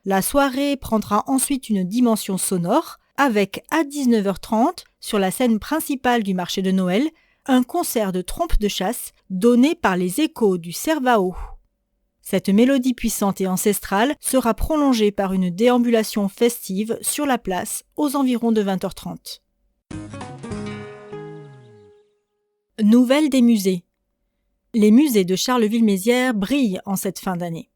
La soirée prendra ensuite une dimension sonore avec, à 19h30, sur la scène principale du marché de Noël, un concert de trompes de chasse donné par les échos du Cervao. Cette mélodie puissante et ancestrale sera prolongée par une déambulation festive sur la place aux environs de 20h30. Nouvelles des musées. Les musées de Charleville-Mézières brillent en cette fin d'année.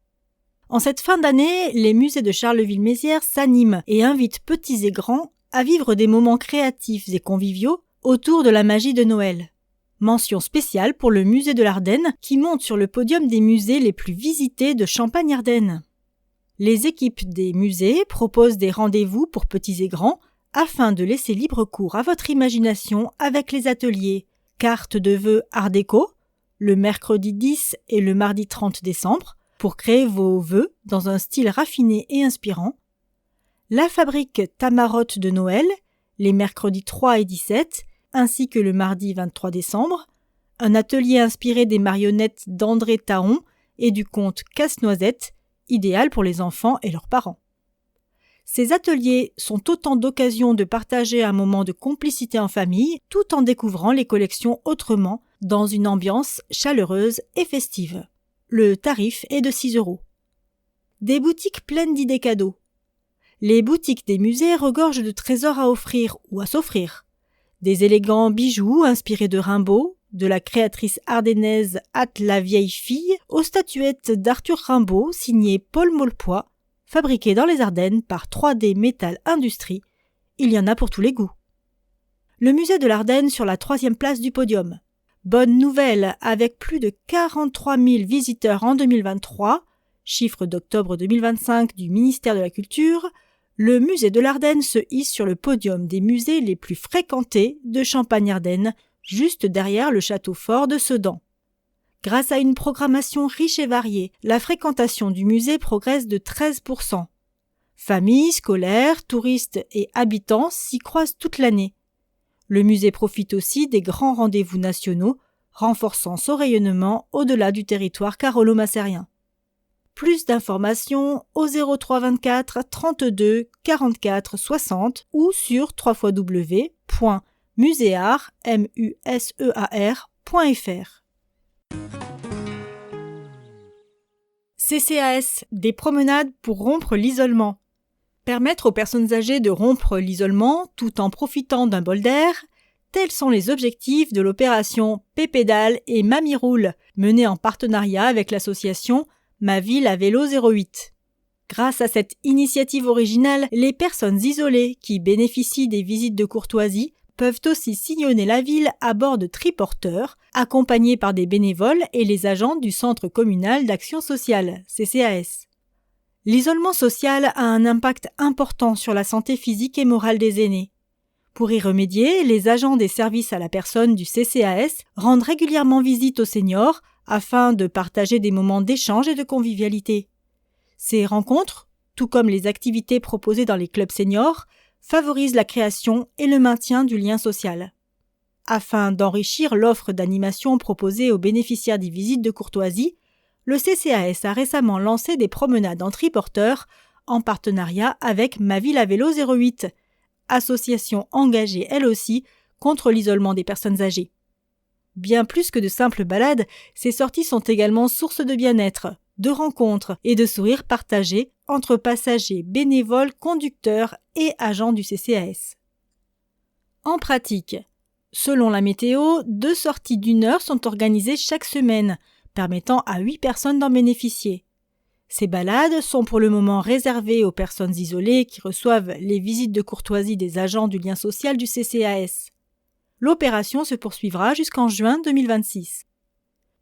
En cette fin d'année, les musées de Charleville-Mézières s'animent et invitent petits et grands à vivre des moments créatifs et conviviaux autour de la magie de Noël. Mention spéciale pour le musée de l'Ardenne qui monte sur le podium des musées les plus visités de Champagne-Ardenne. Les équipes des musées proposent des rendez-vous pour petits et grands afin de laisser libre cours à votre imagination avec les ateliers cartes de vœux Art déco, le mercredi 10 et le mardi 30 décembre, pour créer vos vœux dans un style raffiné et inspirant. La fabrique Tamarotte de Noël, les mercredis 3 et 17, ainsi que le mardi 23 décembre. Un atelier inspiré des marionnettes d'André Taon et du conte Casse-Noisette, idéal pour les enfants et leurs parents. Ces ateliers sont autant d'occasions de partager un moment de complicité en famille, tout en découvrant les collections autrement, dans une ambiance chaleureuse et festive. Le tarif est de 6 €. Des boutiques pleines d'idées cadeaux. Les boutiques des musées regorgent de trésors à offrir ou à s'offrir. Des élégants bijoux inspirés de Rimbaud, de la créatrice ardennaise Hâte la vieille fille, aux statuettes d'Arthur Rimbaud signées Paul Maulepoix, fabriquées dans les Ardennes par 3D Metal Industrie. Il y en a pour tous les goûts. Le musée de l'Ardenne sur la 3e place du podium. Bonne nouvelle, avec plus de 43 000 visiteurs en 2023, chiffre d'octobre 2025 du ministère de la Culture, le musée de l'Ardenne se hisse sur le podium des musées les plus fréquentés de Champagne-Ardenne, juste derrière le château fort de Sedan. Grâce à une programmation riche et variée, la fréquentation du musée progresse de 13%. Familles, scolaires, touristes et habitants s'y croisent toute l'année. Le musée profite aussi des grands rendez-vous nationaux, renforçant son rayonnement au-delà du territoire carolo-massérien. Plus d'informations au 03 24 32 44 60 ou sur www.musear.fr. CCAS, des promenades pour rompre l'isolement. Permettre aux personnes âgées de rompre l'isolement tout en profitant d'un bol d'air, tels sont les objectifs de l'opération Pépédale et Mamie Roule, menée en partenariat avec l'association Ma Ville à Vélo 08. Grâce à cette initiative originale, les personnes isolées qui bénéficient des visites de courtoisie peuvent aussi sillonner la ville à bord de triporteurs, accompagnés par des bénévoles et les agents du Centre communal d'action sociale, CCAS. L'isolement social a un impact important sur la santé physique et morale des aînés. Pour y remédier, les agents des services à la personne du CCAS rendent régulièrement visite aux seniors afin de partager des moments d'échange et de convivialité. Ces rencontres, tout comme les activités proposées dans les clubs seniors, favorisent la création et le maintien du lien social. Afin d'enrichir l'offre d'animation proposée aux bénéficiaires des visites de courtoisie, le CCAS a récemment lancé des promenades en triporteurs en partenariat avec Ma Ville à Vélo 08, association engagée elle aussi contre l'isolement des personnes âgées. Bien plus que de simples balades, ces sorties sont également source de bien-être, de rencontres et de sourires partagés entre passagers, bénévoles, conducteurs et agents du CCAS. En pratique, selon la météo, 2 sorties d'1 heure sont organisées chaque semaine, permettant à 8 personnes d'en bénéficier. Ces balades sont pour le moment réservées aux personnes isolées qui reçoivent les visites de courtoisie des agents du lien social du CCAS. L'opération se poursuivra jusqu'en juin 2026.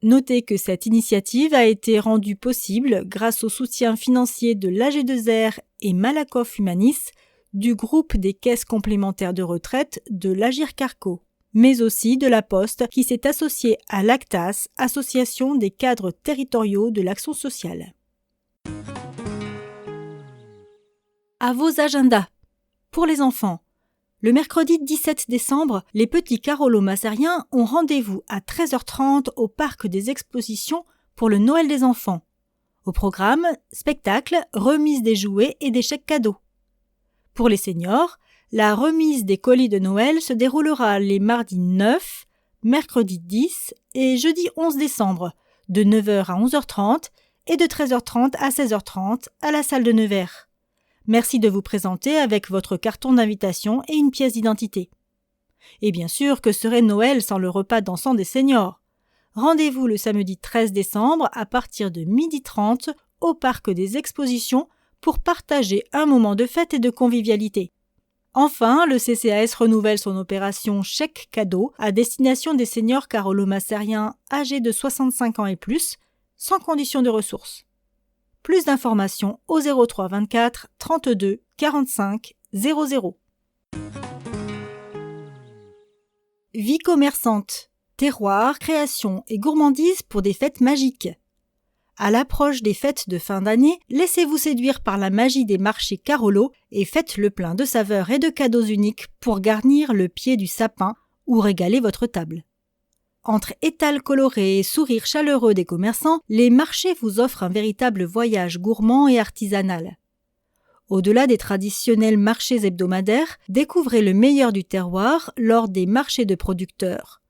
Notez que cette initiative a été rendue possible grâce au soutien financier de l'AG2R et Malakoff Humanis, du groupe des caisses complémentaires de retraite de l'Agir Carco, mais aussi de la Poste qui s'est associée à l'ACTAS, Association des cadres territoriaux de l'action sociale. À vos agendas. Pour les enfants, le mercredi 17 décembre, les petits carolo-massériens ont rendez-vous à 13h30 au parc des expositions pour le Noël des enfants. Au programme, spectacle, remise des jouets et des chèques cadeaux. Pour les seniors, la remise des colis de Noël se déroulera les mardis 9, mercredi 10 et jeudi 11 décembre, de 9h à 11h30 et de 13h30 à 16h30 à la salle de Nevers. Merci de vous présenter avec votre carton d'invitation et une pièce d'identité. Et bien sûr, que serait Noël sans le repas dansant des seniors? Rendez-vous le samedi 13 décembre à partir de 12h30 au parc des expositions pour partager un moment de fête et de convivialité. Enfin, le CCAS renouvelle son opération chèque cadeau à destination des seniors carolo-massériens âgés de 65 ans et plus, sans condition de ressources. Plus d'informations au 03 24 32 45 00. Vie commerçante, terroir, création et gourmandise pour des fêtes magiques. À l'approche des fêtes de fin d'année, laissez-vous séduire par la magie des marchés Carolo et faites le plein de saveurs et de cadeaux uniques pour garnir le pied du sapin ou régaler votre table. Entre étals colorés et sourires chaleureux des commerçants, les marchés vous offrent un véritable voyage gourmand et artisanal. Au-delà des traditionnels marchés hebdomadaires, découvrez le meilleur du terroir lors des marchés de producteurs.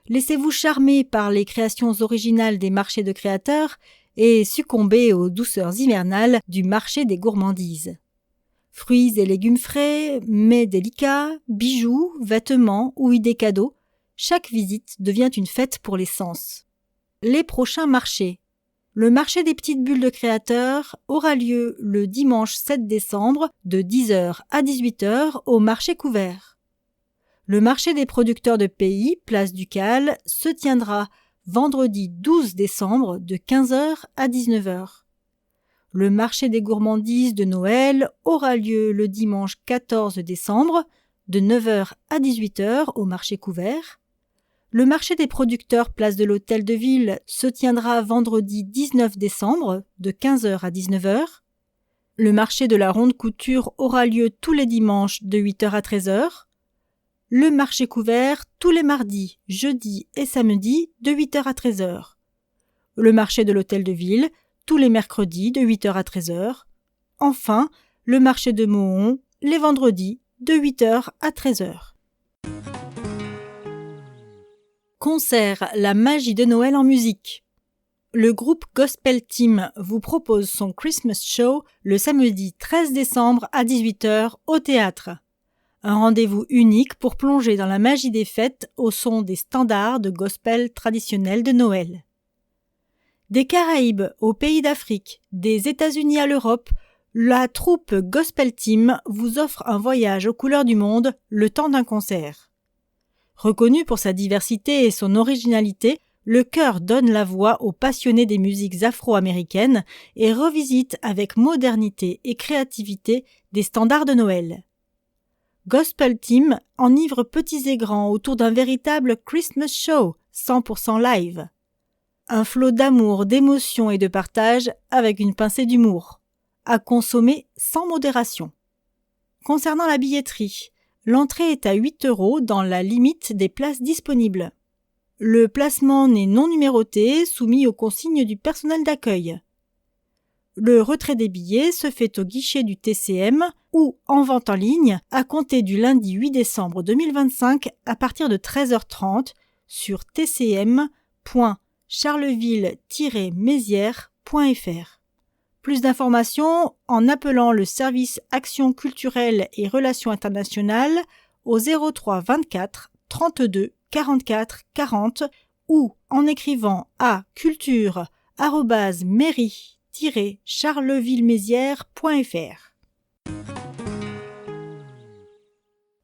Laissez-vous charmer par les créations originales des marchés de créateurs et succombez aux douceurs hivernales du marché des gourmandises. Fruits et légumes frais, mets délicats, bijoux, vêtements ou idées cadeaux, chaque visite devient une fête pour les sens. Les prochains marchés. Le marché des petites bulles de créateurs aura lieu le dimanche 7 décembre de 10h à 18h au marché couvert. Le marché des producteurs de pays, place Ducal, se tiendra vendredi 12 décembre de 15h à 19h. Le marché des gourmandises de Noël aura lieu le dimanche 14 décembre de 9h à 18h au marché couvert. Le marché des producteurs place de l'Hôtel de Ville se tiendra vendredi 19 décembre de 15h à 19h. Le marché de la Ronde Couture aura lieu tous les dimanches de 8h à 13h. Le marché couvert tous les mardis, jeudis et samedis de 8h à 13h. Le marché de l'Hôtel de Ville tous les mercredis de 8h à 13h. Enfin, le marché de Mohon les vendredis de 8h à 13h. Concert La magie de Noël en musique. Le groupe Gospel Team vous propose son Christmas Show le samedi 13 décembre à 18h au théâtre. Un rendez-vous unique pour plonger dans la magie des fêtes au son des standards de gospel traditionnels de Noël. Des Caraïbes au pays d'Afrique, des États-Unis à l'Europe, la troupe Gospel Team vous offre un voyage aux couleurs du monde le temps d'un concert. Reconnu pour sa diversité et son originalité, le chœur donne la voix aux passionnés des musiques afro-américaines et revisite avec modernité et créativité des standards de Noël. Gospel Team enivre petits et grands autour d'un véritable Christmas Show 100% live. Un flot d'amour, d'émotion et de partage avec une pincée d'humour. À consommer sans modération. Concernant la billetterie, l'entrée est à 8 € dans la limite des places disponibles. Le placement n'est non numéroté, soumis aux consignes du personnel d'accueil. Le retrait des billets se fait au guichet du TCM ou en vente en ligne à compter du lundi 8 décembre 2025 à partir de 13h30 sur tcm.charleville-mézières.fr. Plus d'informations en appelant le service Action culturelle et relations internationales au 03 24 32 44 40 ou en écrivant à culture@mairie-charleville-mézières.fr.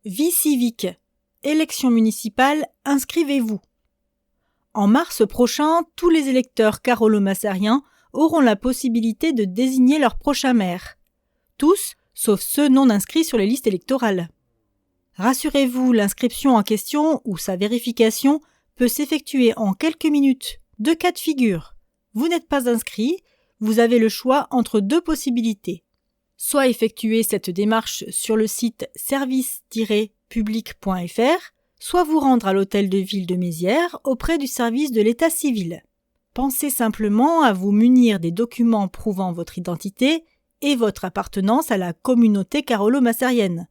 Vie civique. Élections municipales, inscrivez-vous. En mars prochain, tous les électeurs carolo-massariens auront la possibilité de désigner leur prochain maire. Tous, sauf ceux non inscrits sur les listes électorales. Rassurez-vous, l'inscription en question ou sa vérification peut s'effectuer en quelques minutes. 2 cas de figure. Vous n'êtes pas inscrit, vous avez le choix entre 2 possibilités. Soit effectuer cette démarche sur le site service-public.fr, soit vous rendre à l'hôtel de ville de Mézières auprès du service de l'état civil. Pensez simplement à vous munir des documents prouvant votre identité et votre appartenance à la communauté carolo-massarienne.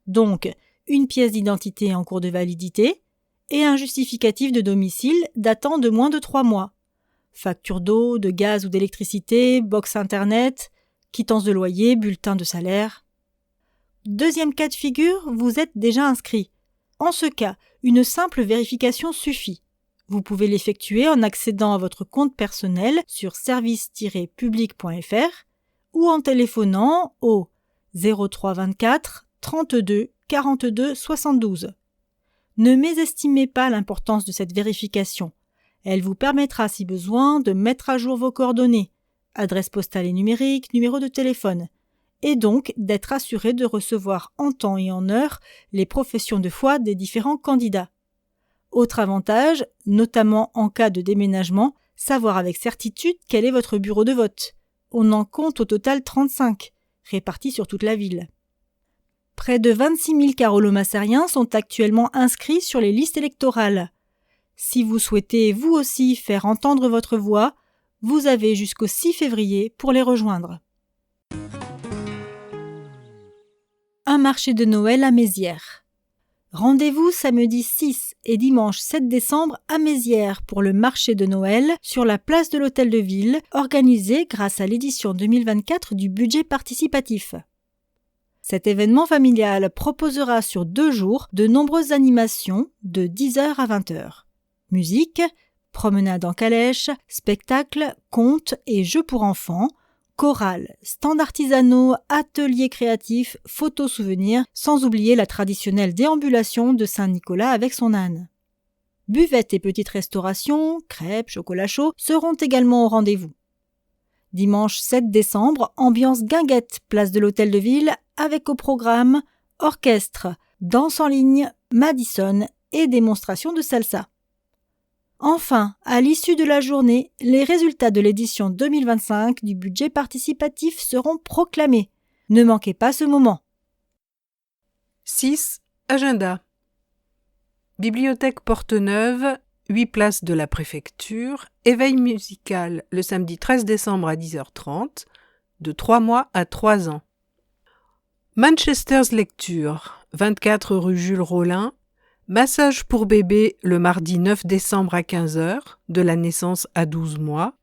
Donc, une pièce d'identité en cours de validité et un justificatif de domicile datant de moins de 3 mois. Facture d'eau, de gaz ou d'électricité, box internet, quittance de loyer, bulletin de salaire. Deuxième cas de figure, vous êtes déjà inscrit. En ce cas, une simple vérification suffit. Vous pouvez l'effectuer en accédant à votre compte personnel sur service-public.fr ou en téléphonant au 03 24 32 42 72. Ne mésestimez pas l'importance de cette vérification. Elle vous permettra, si besoin, de mettre à jour vos coordonnées, adresse postale et numérique, numéro de téléphone, et donc d'être assuré de recevoir en temps et en heure les professions de foi des différents candidats. Autre avantage, notamment en cas de déménagement, savoir avec certitude quel est votre bureau de vote. On en compte au total 35, répartis sur toute la ville. Près de 26 000 carolo-massariens sont actuellement inscrits sur les listes électorales. Si vous souhaitez vous aussi faire entendre votre voix, vous avez jusqu'au 6 février pour les rejoindre. Un marché de Noël à Mézières. Rendez-vous samedi 6 et dimanche 7 décembre à Mézières pour le marché de Noël sur la place de l'Hôtel de Ville, organisé grâce à l'édition 2024 du budget participatif. Cet événement familial proposera sur 2 jours de nombreuses animations de 10h à 20h. Musique, promenade en calèche, spectacles, contes et jeux pour enfants, chorale, stands artisanaux, ateliers créatifs, photos souvenirs, sans oublier la traditionnelle déambulation de Saint-Nicolas avec son âne. Buvettes et petites restaurations, crêpes, chocolat chaud seront également au rendez-vous. Dimanche 7 décembre, ambiance guinguette, place de l'Hôtel de Ville, avec au programme orchestre, danse en ligne, Madison et démonstration de salsa. Enfin, à l'issue de la journée, les résultats de l'édition 2025 du budget participatif seront proclamés. Ne manquez pas ce moment. 6. Agenda. Bibliothèque Porte-Neuve, 8 places de la préfecture, éveil musical le samedi 13 décembre à 10h30, de 3 mois à 3 ans. Manchester's Lecture, 24 rue Jules Rollin, massage pour bébé le mardi 9 décembre à 15h, de la naissance à 12 mois.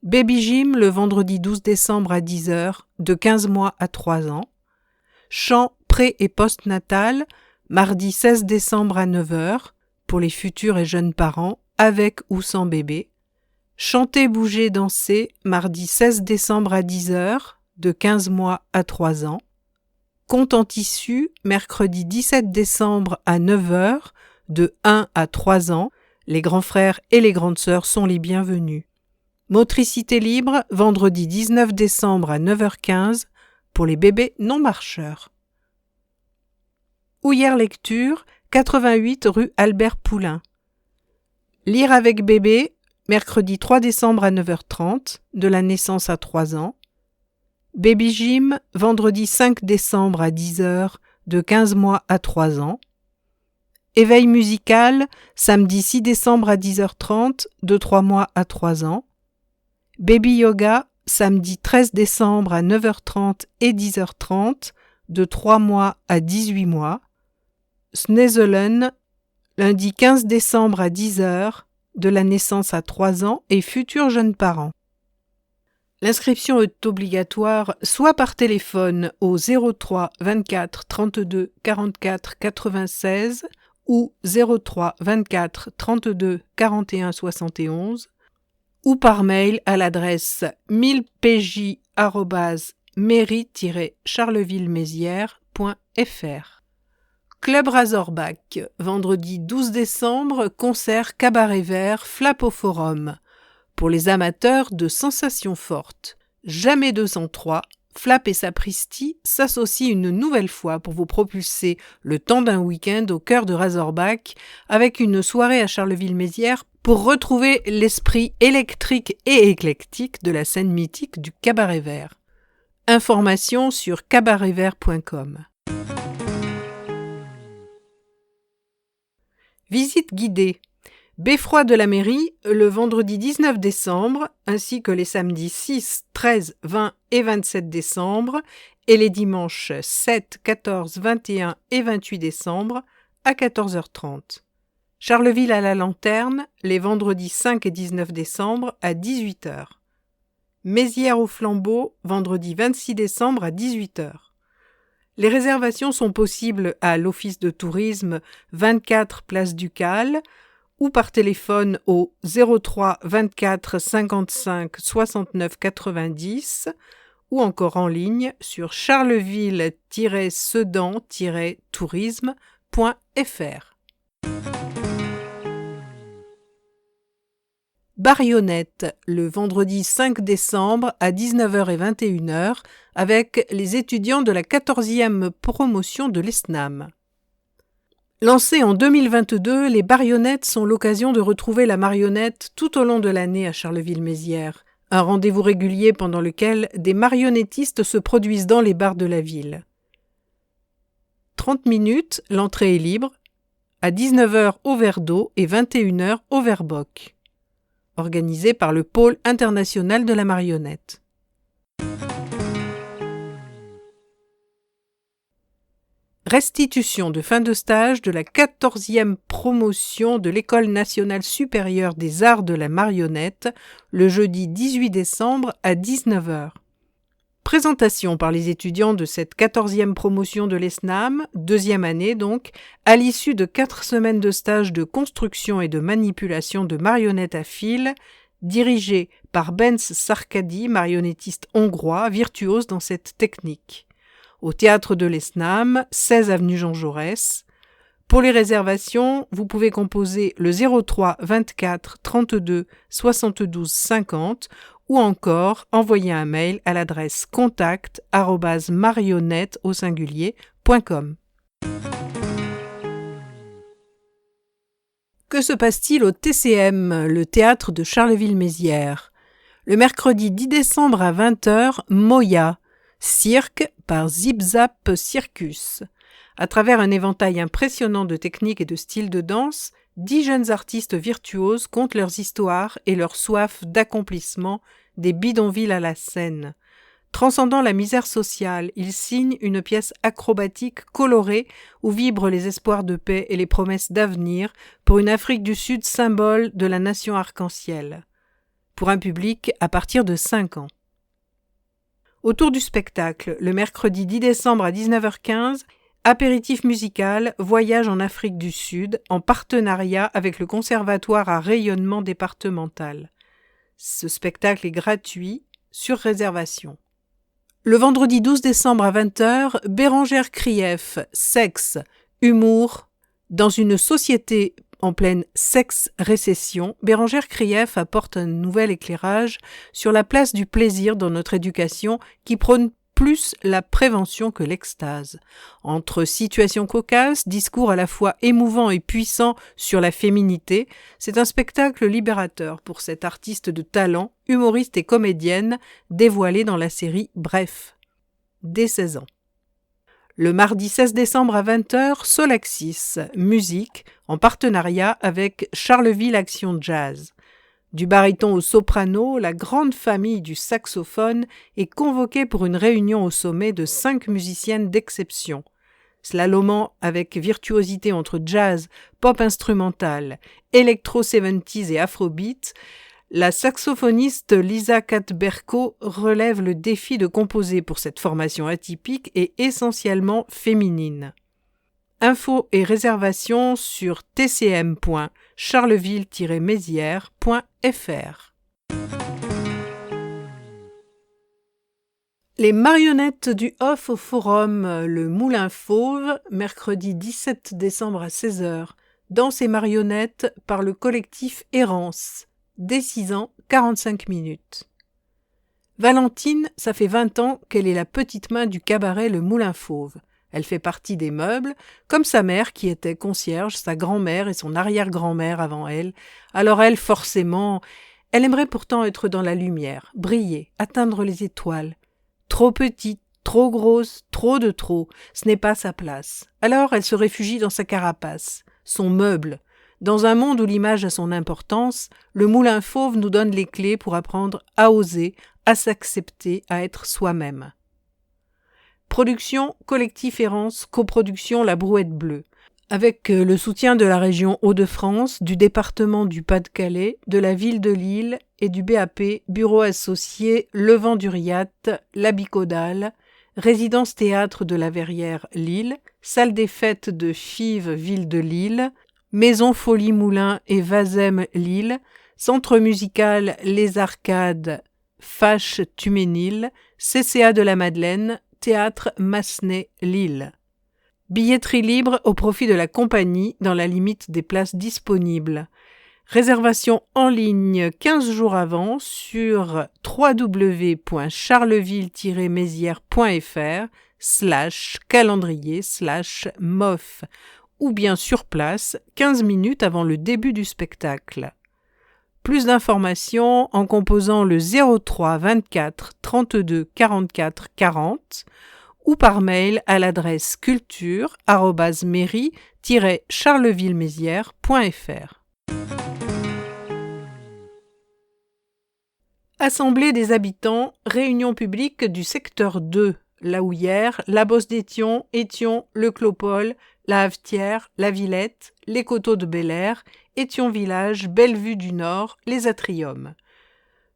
Baby Gym le vendredi 12 décembre à 10h, de 15 mois à 3 ans. Chant pré- et post-natal, mardi 16 décembre à 9h, pour les futurs et jeunes parents, avec ou sans bébé. Chanter, bouger, danser, mardi 16 décembre à 10h, de 15 mois à 3 ans. Conte en tissu, mercredi 17 décembre à 9h, de 1 à 3 ans. Les grands frères et les grandes sœurs sont les bienvenus. Motricité libre, vendredi 19 décembre à 9h15, pour les bébés non marcheurs. Houillère Lecture, 88 rue Albert Poulain. Lire avec bébé, mercredi 3 décembre à 9h30, de la naissance à 3 ans. Baby Gym, vendredi 5 décembre à 10h, de 15 mois à 3 ans. Éveil musical, samedi 6 décembre à 10h30, de 3 mois à 3 ans. Baby Yoga, samedi 13 décembre à 9h30 et 10h30, de 3 mois à 18 mois. Sneezelen, lundi 15 décembre à 10h, de la naissance à 3 ans et futurs jeunes parents. L'inscription est obligatoire soit par téléphone au 03 24 32 44 96 ou 03 24 32 41 71 ou par mail à l'adresse 1000pj@mairie-charleville-mézières.fr. Club Razorback, vendredi 12 décembre, concert Cabaret Vert, Flap au Forum. Pour les amateurs de sensations fortes, jamais 203, Flap et Sapristi s'associent une nouvelle fois pour vous propulser le temps d'un week-end au cœur de Razorback avec une soirée à Charleville-Mézières pour retrouver l'esprit électrique et éclectique de la scène mythique du Cabaret Vert. Informations sur cabaretvert.com. Visite guidée. Beffroi de la mairie, le vendredi 19 décembre, ainsi que les samedis 6, 13, 20 et 27 décembre, et les dimanches 7, 14, 21 et 28 décembre, à 14h30. Charleville à la lanterne, les vendredis 5 et 19 décembre, à 18h. Mézières au flambeau, vendredi 26 décembre, à 18h. Les réservations sont possibles à l'Office de tourisme 24 Place Ducale, ou par téléphone au 03 24 55 69 90 ou encore en ligne sur charleville-sedan-tourisme.fr. Barionnette, le vendredi 5 décembre à 19h et 21h avec les étudiants de la 14e promotion de l'ESNAM. Lancées en 2022, les marionnettes sont l'occasion de retrouver la marionnette tout au long de l'année à Charleville-Mézières. Un rendez-vous régulier pendant lequel des marionnettistes se produisent dans les bars de la ville. 30 minutes, l'entrée est libre, à 19h au Verre d'Eau et 21h au Verbock. Organisé par le Pôle international de la marionnette. Restitution de fin de stage de la 14e promotion de l'École nationale supérieure des arts de la marionnette, le jeudi 18 décembre à 19h. Présentation par les étudiants de cette 14e promotion de l'ESNAM, deuxième année donc, à l'issue de 4 semaines de stage de construction et de manipulation de marionnettes à fil, dirigée par Bence Sarkadi, marionnettiste hongrois, virtuose dans cette technique. Au théâtre de l'ESNAM, 16 avenue Jean Jaurès. Pour les réservations, vous pouvez composer le 03 24 32 72 50 ou encore envoyer un mail à l'adresse contact@marionnette.com. Que se passe-t-il au TCM, le théâtre de Charleville-Mézières ? Le mercredi 10 décembre à 20h, Moya, cirque par Zip Zap Circus. À travers un éventail impressionnant de techniques et de styles de danse, 10 jeunes artistes virtuoses content leurs histoires et leur soif d'accomplissement des bidonvilles à la scène. Transcendant la misère sociale, ils signent une pièce acrobatique colorée où vibrent les espoirs de paix et les promesses d'avenir pour une Afrique du Sud symbole de la nation arc-en-ciel. Pour un public à partir de 5 ans. Autour du spectacle, le mercredi 10 décembre à 19h15, apéritif musical, voyage en Afrique du Sud, en partenariat avec le Conservatoire à rayonnement départemental. Ce spectacle est gratuit, sur réservation. Le vendredi 12 décembre à 20h, Bérangère Krief, sexe, humour. Dans une société en pleine sexe-récession, Bérangère Krief apporte un nouvel éclairage sur la place du plaisir dans notre éducation qui prône plus la prévention que l'extase. Entre situations cocasses, discours à la fois émouvants et puissants sur la féminité, c'est un spectacle libérateur pour cette artiste de talent, humoriste et comédienne, dévoilée dans la série Bref, dès 16 ans. Le mardi 16 décembre à 20h, Solaxis, musique, en partenariat avec Charleville Action Jazz. Du baryton au soprano, la grande famille du saxophone est convoquée pour une réunion au sommet de 5 musiciennes d'exception. Slalomant avec virtuosité entre jazz, pop instrumental, électro 70s et afrobeat, la saxophoniste Lisa Katberko relève le défi de composer pour cette formation atypique et essentiellement féminine. Infos et réservations sur tcm.charleville-mézières.fr. Les marionnettes du Off au Forum, le Moulin Fauve, mercredi 17 décembre à 16h. Danse et marionnettes par le collectif Errance. Dès 6 ans, 45 minutes. Valentine, ça fait 20 ans qu'elle est la petite main du cabaret Le Moulin Fauve. Elle fait partie des meubles, comme sa mère qui était concierge, sa grand-mère et son arrière-grand-mère avant elle. Alors elle, forcément, elle aimerait pourtant être dans la lumière, briller, atteindre les étoiles. Trop petite, trop grosse, trop de trop, ce n'est pas sa place. Alors elle se réfugie dans sa carapace, son meuble. Dans un monde où l'image a son importance, le Moulin Fauve nous donne les clés pour apprendre à oser, à s'accepter, à être soi-même. Production Collectif Errance, coproduction La Brouette Bleue. Avec le soutien de la région Hauts-de-France, du département du Pas-de-Calais, de la ville de Lille et du BAP, bureau associé Le Vent du Riat, La Bicodale, résidence théâtre de la Verrière Lille, salle des fêtes de Fives, ville de Lille, maison Folie Moulin et Vazem Lille, centre musical Les Arcades, Fâche Tuménil, CCA de la Madeleine, théâtre Massenet Lille. Billetterie libre au profit de la compagnie dans la limite des places disponibles. Réservation en ligne 15 jours avant sur www.charleville-mézières.fr/calendrier/MOF ou bien sur place 15 minutes avant le début du spectacle. Plus d'informations en composant le 03 24 32 44 40 ou par mail à l'adresse culture@mairie-charleville-mézières.fr. Assemblée des habitants, réunion publique du secteur 2, La Houillère, La Bosse-d'Étion, Étion, Le Clopole, La Havetière, La Villette, Les Coteaux de Bel-Air, Étion Village, Bellevue du Nord, Les Atriums.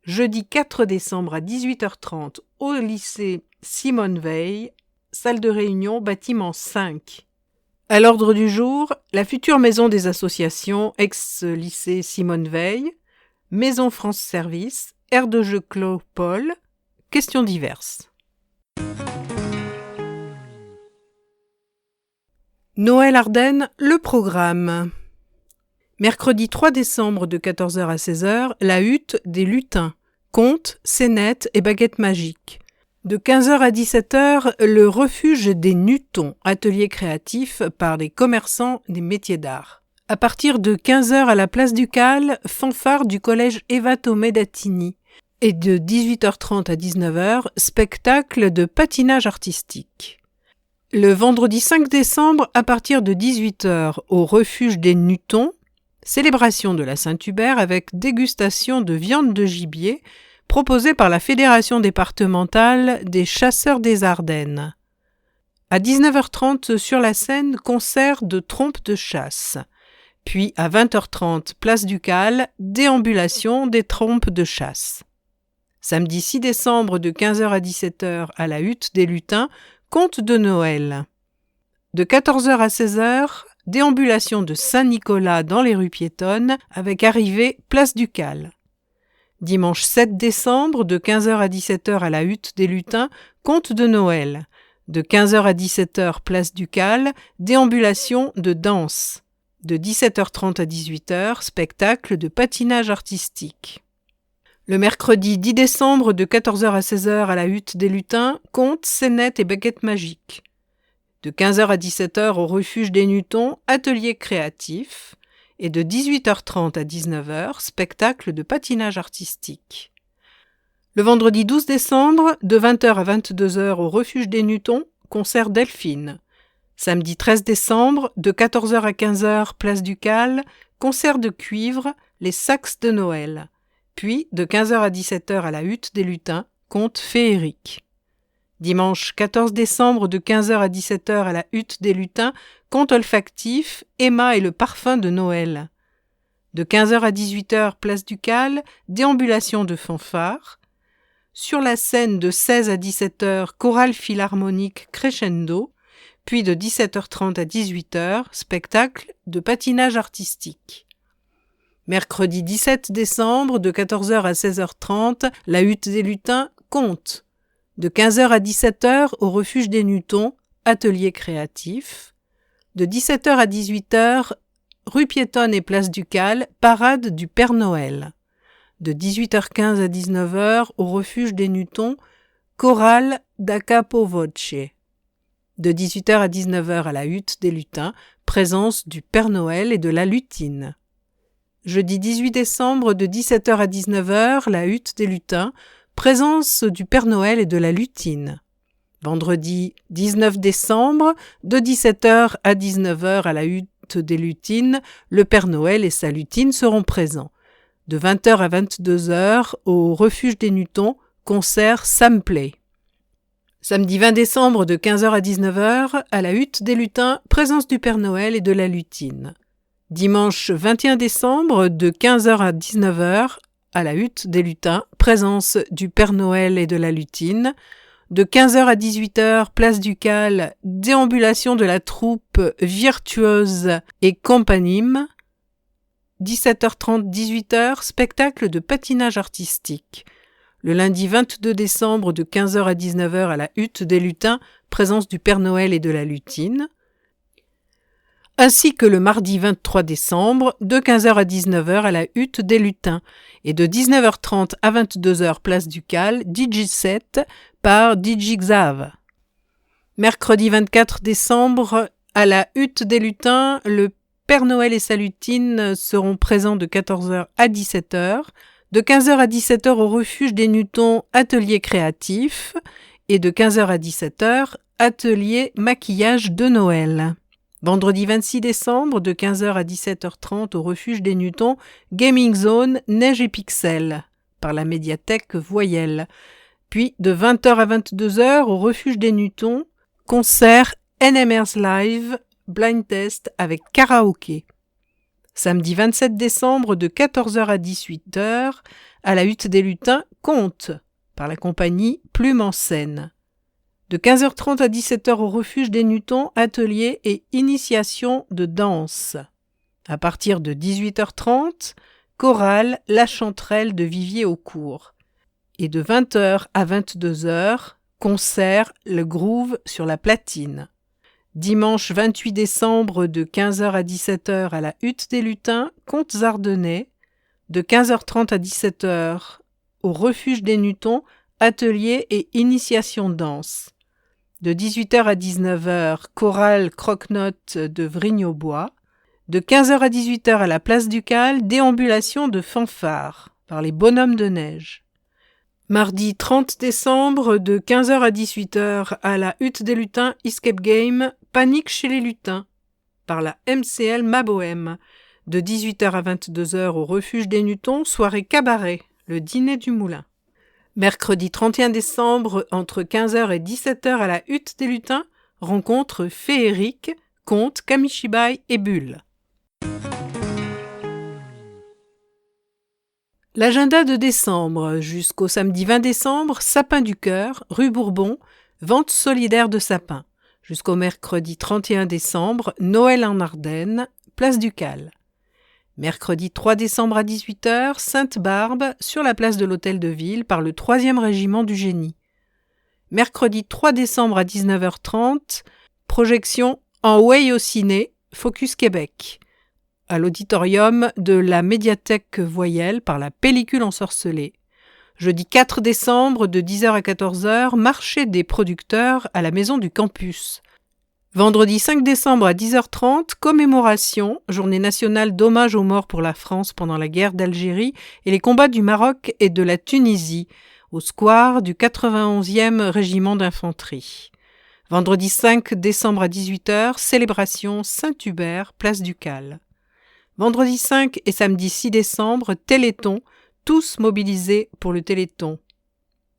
Jeudi 4 décembre à 18h30 au lycée Simone Veil, salle de réunion, bâtiment 5. À l'ordre du jour, la future maison des associations, ex-lycée Simone Veil, Maison France Service, aire de jeu Clopole, questions diverses. Noël Ardennes, le programme. Mercredi 3 décembre de 14h à 16h, la hutte des lutins, contes, scénettes et baguettes magiques. De 15h à 17h, le refuge des Nutons, atelier créatif par les commerçants des métiers d'art. À partir de 15h à la place du Cal, fanfare du collège Eva Tomé d'Attigny. Et de 18h30 à 19h, spectacle de patinage artistique. Le vendredi 5 décembre, à partir de 18h, au refuge des Nutons, célébration de la Saint-Hubert avec dégustation de viande de gibier proposée par la Fédération départementale des chasseurs des Ardennes. À 19h30, sur la scène, concert de trompes de chasse. Puis à 20h30, place du Cal, déambulation des trompes de chasse. Samedi 6 décembre de 15h à 17h à la hutte des lutins, conte de Noël. De 14h à 16h, déambulation de Saint-Nicolas dans les rues piétonnes avec arrivée place du Cal. Dimanche 7 décembre de 15h à 17h à la hutte des lutins, conte de Noël. De 15h à 17h place du Cal, déambulation de danse. De 17h30 à 18h, spectacle de patinage artistique. Le mercredi 10 décembre de 14h à 16h à la hutte des lutins, contes, scénettes et baguettes magiques. De 15h à 17h au refuge des Nutons, atelier créatif. Et de 18h30 à 19h, spectacle de patinage artistique. Le vendredi 12 décembre, de 20h à 22h au refuge des Nutons, concert Delphine. Samedi 13 décembre, de 14h à 15h, place du Cal, concert de cuivre, les sax de Noël. Puis, de 15h à 17h à la hutte des lutins, conte féerique. Dimanche 14 décembre, de 15h à 17h à la hutte des lutins, conte olfactif, Emma et le parfum de Noël. De 15h à 18h, place du Cal, déambulation de fanfare. Sur la scène de 16 à 17h, chorale philharmonique crescendo. Puis de 17h30 à 18h, spectacle de patinage artistique. Mercredi 17 décembre, de 14h à 16h30, la hutte des lutins, conte. De 15h à 17h, au refuge des Nutons, atelier créatif. De 17h à 18h, rue piétonne et place du Cal, parade du Père Noël. De 18h15 à 19h, au refuge des Nutons, chorale da Capo Voce. De 18h à 19h à la hutte des lutins, présence du Père Noël et de la lutine. Jeudi 18 décembre, de 17h à 19h, la hutte des lutins, présence du Père Noël et de la lutine. Vendredi 19 décembre, de 17h à 19h à la hutte des lutines, le Père Noël et sa lutine seront présents. De 20h à 22h, au refuge des Nutons, concert Samplay. Samedi 20 décembre, de 15h à 19h, à la hutte des lutins, présence du Père Noël et de la lutine. Dimanche 21 décembre, de 15h à 19h, à la hutte des lutins, présence du Père Noël et de la lutine. De 15h à 18h, place du Cal, déambulation de la troupe Virtuose et Companime. 17h30-18h, spectacle de patinage artistique. Le lundi 22 décembre, de 15h à 19h, à la hutte des lutins, présence du Père Noël et de la lutine. Ainsi que le mardi 23 décembre, de 15h à 19h, à la hutte des lutins. Et de 19h30 à 22h, place du Cal, DJ7 par DJ Xav. Mercredi 24 décembre, À la hutte des lutins, le Père Noël et sa lutine seront présents de 14h à 17h, de 15h à 17h au refuge des Nutons atelier créatif et de 15h à 17h atelier maquillage de Noël. Vendredi 26 décembre, de 15h à 17h30 au refuge des Nutons, Gaming Zone Neige et Pixels par la médiathèque Voyelle. Puis de 20h à 22h au refuge des Nutons, concert NMR's Live, blind test avec karaoké. Samedi 27 décembre de 14h à 18h à la hutte des lutins, conte par la compagnie Plume en scène. De 15h30 à 17h au refuge des Nutons, atelier et initiation de danse. À partir de 18h30, chorale La Chanterelle de Vivier-au-Court. Et de 20h à 22h, concert Le Groove sur la platine. Dimanche 28 décembre de 15h à 17h à la hutte des lutins, contes ardennais. De 15h30 à 17h au refuge des Nutons, atelier et initiation danse. De 18h à 19h, chorale croque-note de Vrigne-au-Bois. De 15h à 18h à la place du Cal, déambulation de fanfare par les bonhommes de neige. Mardi 30 décembre, de 15h à 18h à la hutte des lutins, escape game, panique chez les lutins par la MCL Mabohème. De 18h à 22h au refuge des Nutons, soirée cabaret, le dîner du moulin. Mercredi 31 décembre, entre 15h et 17h à la hutte des lutins, rencontre féerique, contes, kamishibai et bulles. L'agenda de décembre, jusqu'au samedi 20 décembre, Sapin du Cœur, rue Bourbon, vente solidaire de sapins. Jusqu'au mercredi 31 décembre, Noël en Ardennes, place du Cal. Mercredi 3 décembre à 18h, Sainte-Barbe, sur la place de l'Hôtel de Ville, par le 3e régiment du Génie. Mercredi 3 décembre à 19h30, projection En Way au ciné, Focus Québec, à l'auditorium de la médiathèque Voyelle par la Pellicule ensorcelée. Jeudi 4 décembre, de 10h à 14h, marché des producteurs à la Maison du Campus. Vendredi 5 décembre à 10h30, commémoration, journée nationale d'hommage aux morts pour la France pendant la guerre d'Algérie et les combats du Maroc et de la Tunisie, au square du 91e régiment d'infanterie. Vendredi 5 décembre à 18h, célébration Saint-Hubert, place du Cal. Vendredi 5 et samedi 6 décembre, Téléthon, tous mobilisés pour le Téléthon.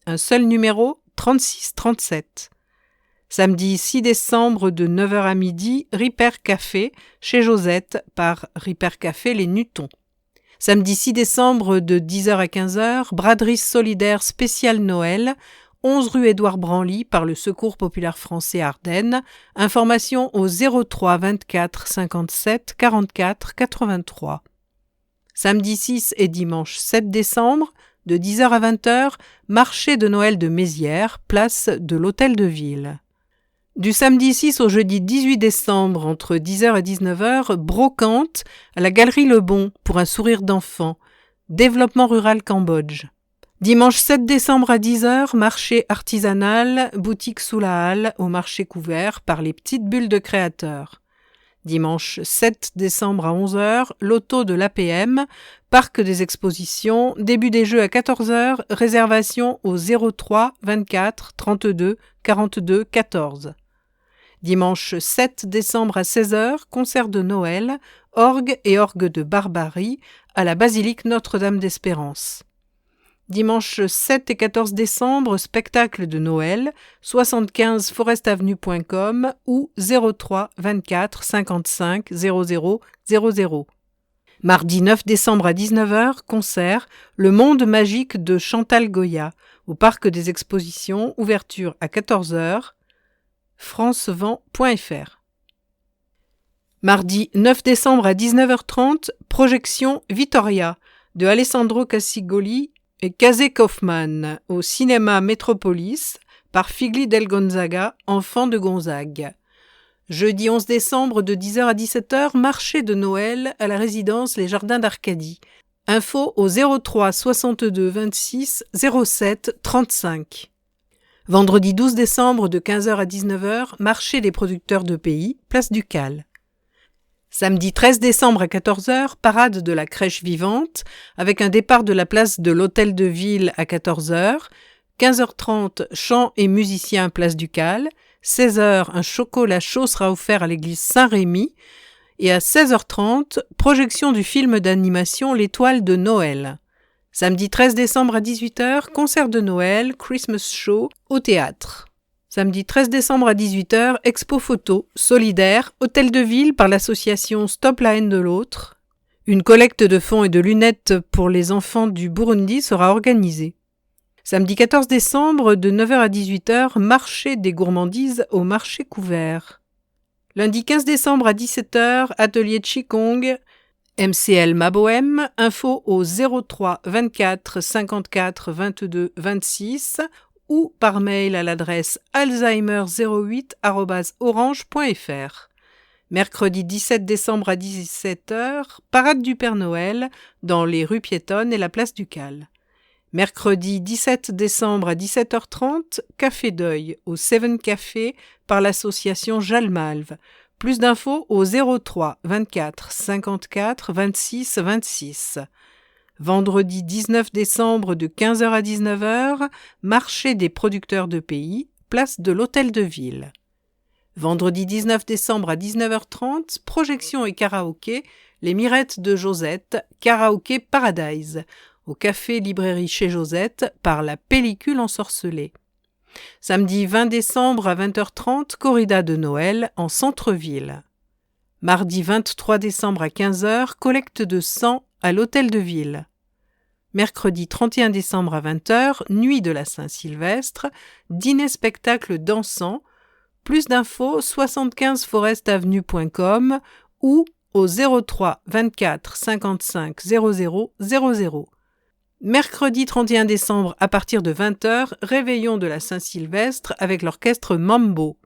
Un seul numéro, 36-37. Samedi 6 décembre de 9h à midi, Ripper Café, chez Josette, par Ripper Café Les Nutons. Samedi 6 décembre de 10h à 15h, braderie solidaire spéciale Noël, 11 rue Édouard Branly, par le Secours populaire français Ardennes. Information au 03 24 57 44 83. Samedi 6 et dimanche 7 décembre, de 10h à 20h, marché de Noël de Mézières, place de l'Hôtel de Ville. Du samedi 6 au jeudi 18 décembre, entre 10h et 19h, brocante à la Galerie Le Bon pour un sourire d'enfant. Développement rural Cambodge. Dimanche 7 décembre à 10h, marché artisanal, boutique sous la halle au marché couvert par les petites bulles de créateurs. Dimanche 7 décembre à 11h, loto de l'APM, parc des expositions, début des jeux à 14h, réservation au 03 24 32 42 14. Dimanche 7 décembre à 16h, concert de Noël, orgue et orgue de Barbarie à la basilique Notre-Dame d'Espérance. Dimanche 7 et 14 décembre, spectacle de Noël, 75 forestavenue.com ou 03 24 55 00 00. Mardi 9 décembre à 19h, concert Le Monde magique de Chantal Goya au Parc des Expositions, ouverture à 14h, francevent.fr. Mardi 9 décembre à 19h30, projection Vittoria de Alessandro Cassigoli et Casey Kaufmann au cinéma Métropolis par Figli del Gonzaga, enfant de Gonzague. Jeudi 11 décembre de 10h à 17h, marché de Noël à la résidence Les Jardins d'Arcadie. Info au 03 62 26 07 35. Vendredi 12 décembre de 15h à 19h, marché des producteurs de pays, place du Cal. Samedi 13 décembre à 14h, parade de la crèche vivante, avec un départ de la place de l'Hôtel de Ville à 14h, 15h30, chants et musiciens place du Cal, 16h, un chocolat chaud sera offert à l'église Saint-Rémy, et à 16h30, projection du film d'animation L'Étoile de Noël. Samedi 13 décembre à 18h, concert de Noël, Christmas Show, au théâtre. Samedi 13 décembre à 18h, expo photo, solidaire, hôtel de ville par l'association Stop la haine de l'autre. Une collecte de fonds et de lunettes pour les enfants du Burundi sera organisée. Samedi 14 décembre, de 9h à 18h, marché des gourmandises au marché couvert. Lundi 15 décembre à 17h, atelier Qigong, MCL Mabohem, info au 03 24 54 22 26 ou par mail à l'adresse alzheimer08@orange.fr. Mercredi 17 décembre à 17h, parade du Père Noël dans les rues piétonnes et la place du Cal. Mercredi 17 décembre à 17h30, café deuil au Seven Café par l'association Jalmalve. Plus d'infos au 03 24 54 26 26. Vendredi 19 décembre de 15h à 19h, marché des producteurs de pays, place de l'Hôtel de Ville. Vendredi 19 décembre à 19h30, projection et karaoké, les Mirettes de Josette, Karaoké Paradise, au café librairie chez Josette par la pellicule ensorcelée. Samedi 20 décembre à 20h30, corrida de Noël en centre-ville. Mardi 23 décembre à 15h, collecte de sang à l'Hôtel de Ville. Mercredi 31 décembre à 20h, nuit de la Saint-Sylvestre, dîner-spectacle dansant. Plus d'infos 75forestavenue.com ou au 03 24 55 00 00. Mercredi 31 décembre à partir de 20h, réveillon de la Saint-Sylvestre avec l'orchestre Mambo.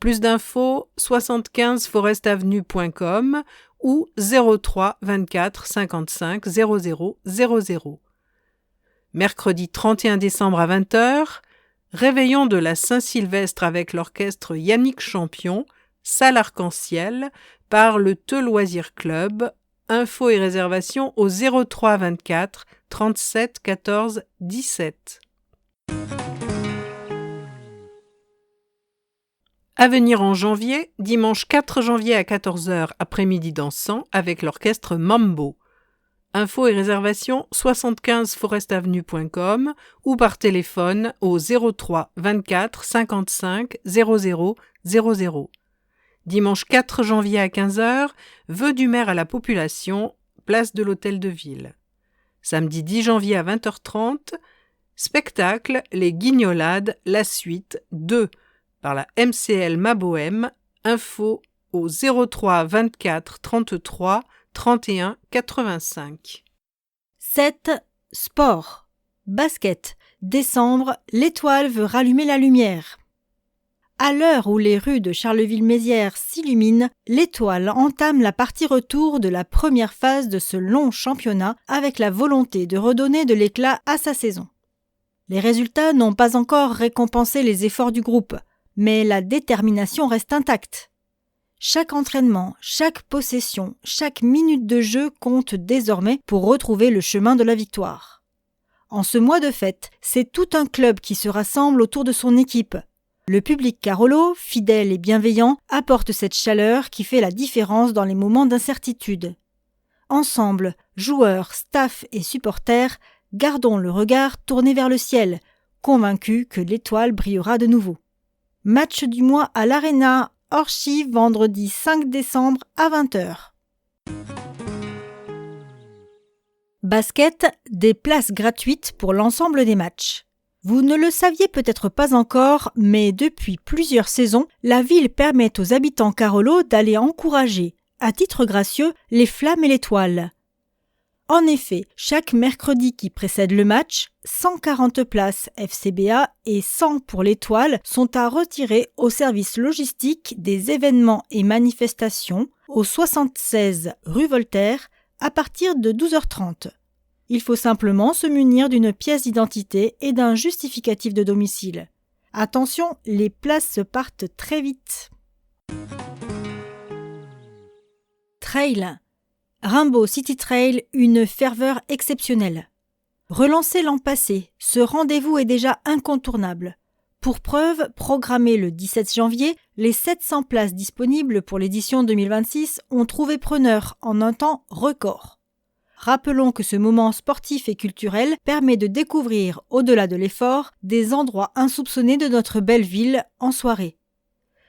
Plus d'infos 75forestavenue.com ou 03 24 55 00 00. Mercredi 31 décembre à 20h, réveillon de la Saint-Sylvestre avec l'orchestre Yannick Champion, salle Arc-en-Ciel, par le Teux Loisir Club. Infos et réservations au 03 24 37 14 17. À venir en janvier, dimanche 4 janvier à 14h, après-midi dansant avec l'orchestre Mambo. Infos et réservations 75forestavenue.com ou par téléphone au 03 24 55 00 00. Dimanche 4 janvier à 15h, vœux du maire à la population, place de l'Hôtel de Ville. Samedi 10 janvier à 20h30, spectacle Les Guignolades, la suite 2 par la MCL Mabohem. Info au 03 24 33 31 85. 7. Sport. Basket. Décembre, l'Étoile veut rallumer la lumière. À l'heure où les rues de Charleville-Mézières s'illuminent, l'Étoile entame la partie retour de la première phase de ce long championnat avec la volonté de redonner de l'éclat à sa saison. Les résultats n'ont pas encore récompensé les efforts du groupe, mais la détermination reste intacte. Chaque entraînement, chaque possession, chaque minute de jeu compte désormais pour retrouver le chemin de la victoire. En ce mois de fête, c'est tout un club qui se rassemble autour de son équipe. Le public Carolo, fidèle et bienveillant, apporte cette chaleur qui fait la différence dans les moments d'incertitude. Ensemble, joueurs, staff et supporters, gardons le regard tourné vers le ciel, convaincus que l'Étoile brillera de nouveau. Match du mois à l'Arena Orchies, vendredi 5 décembre à 20h. Basket, des places gratuites pour l'ensemble des matchs. Vous ne le saviez peut-être pas encore, mais depuis plusieurs saisons, la ville permet aux habitants Carolo d'aller encourager, à titre gracieux, les Flammes et l'Étoile. En effet, chaque mercredi qui précède le match, 140 places FCBA et 100 pour l'Étoile sont à retirer au service logistique des événements et manifestations au 76 rue Voltaire à partir de 12h30. Il faut simplement se munir d'une pièce d'identité et d'un justificatif de domicile. Attention, les places se partent très vite. Trail. Rainbow City Trail, une ferveur exceptionnelle. Relancé l'an passé, ce rendez-vous est déjà incontournable. Pour preuve, programmé le 17 janvier, les 700 places disponibles pour l'édition 2026 ont trouvé preneur en un temps record. Rappelons que ce moment sportif et culturel permet de découvrir, au-delà de l'effort, des endroits insoupçonnés de notre belle ville en soirée.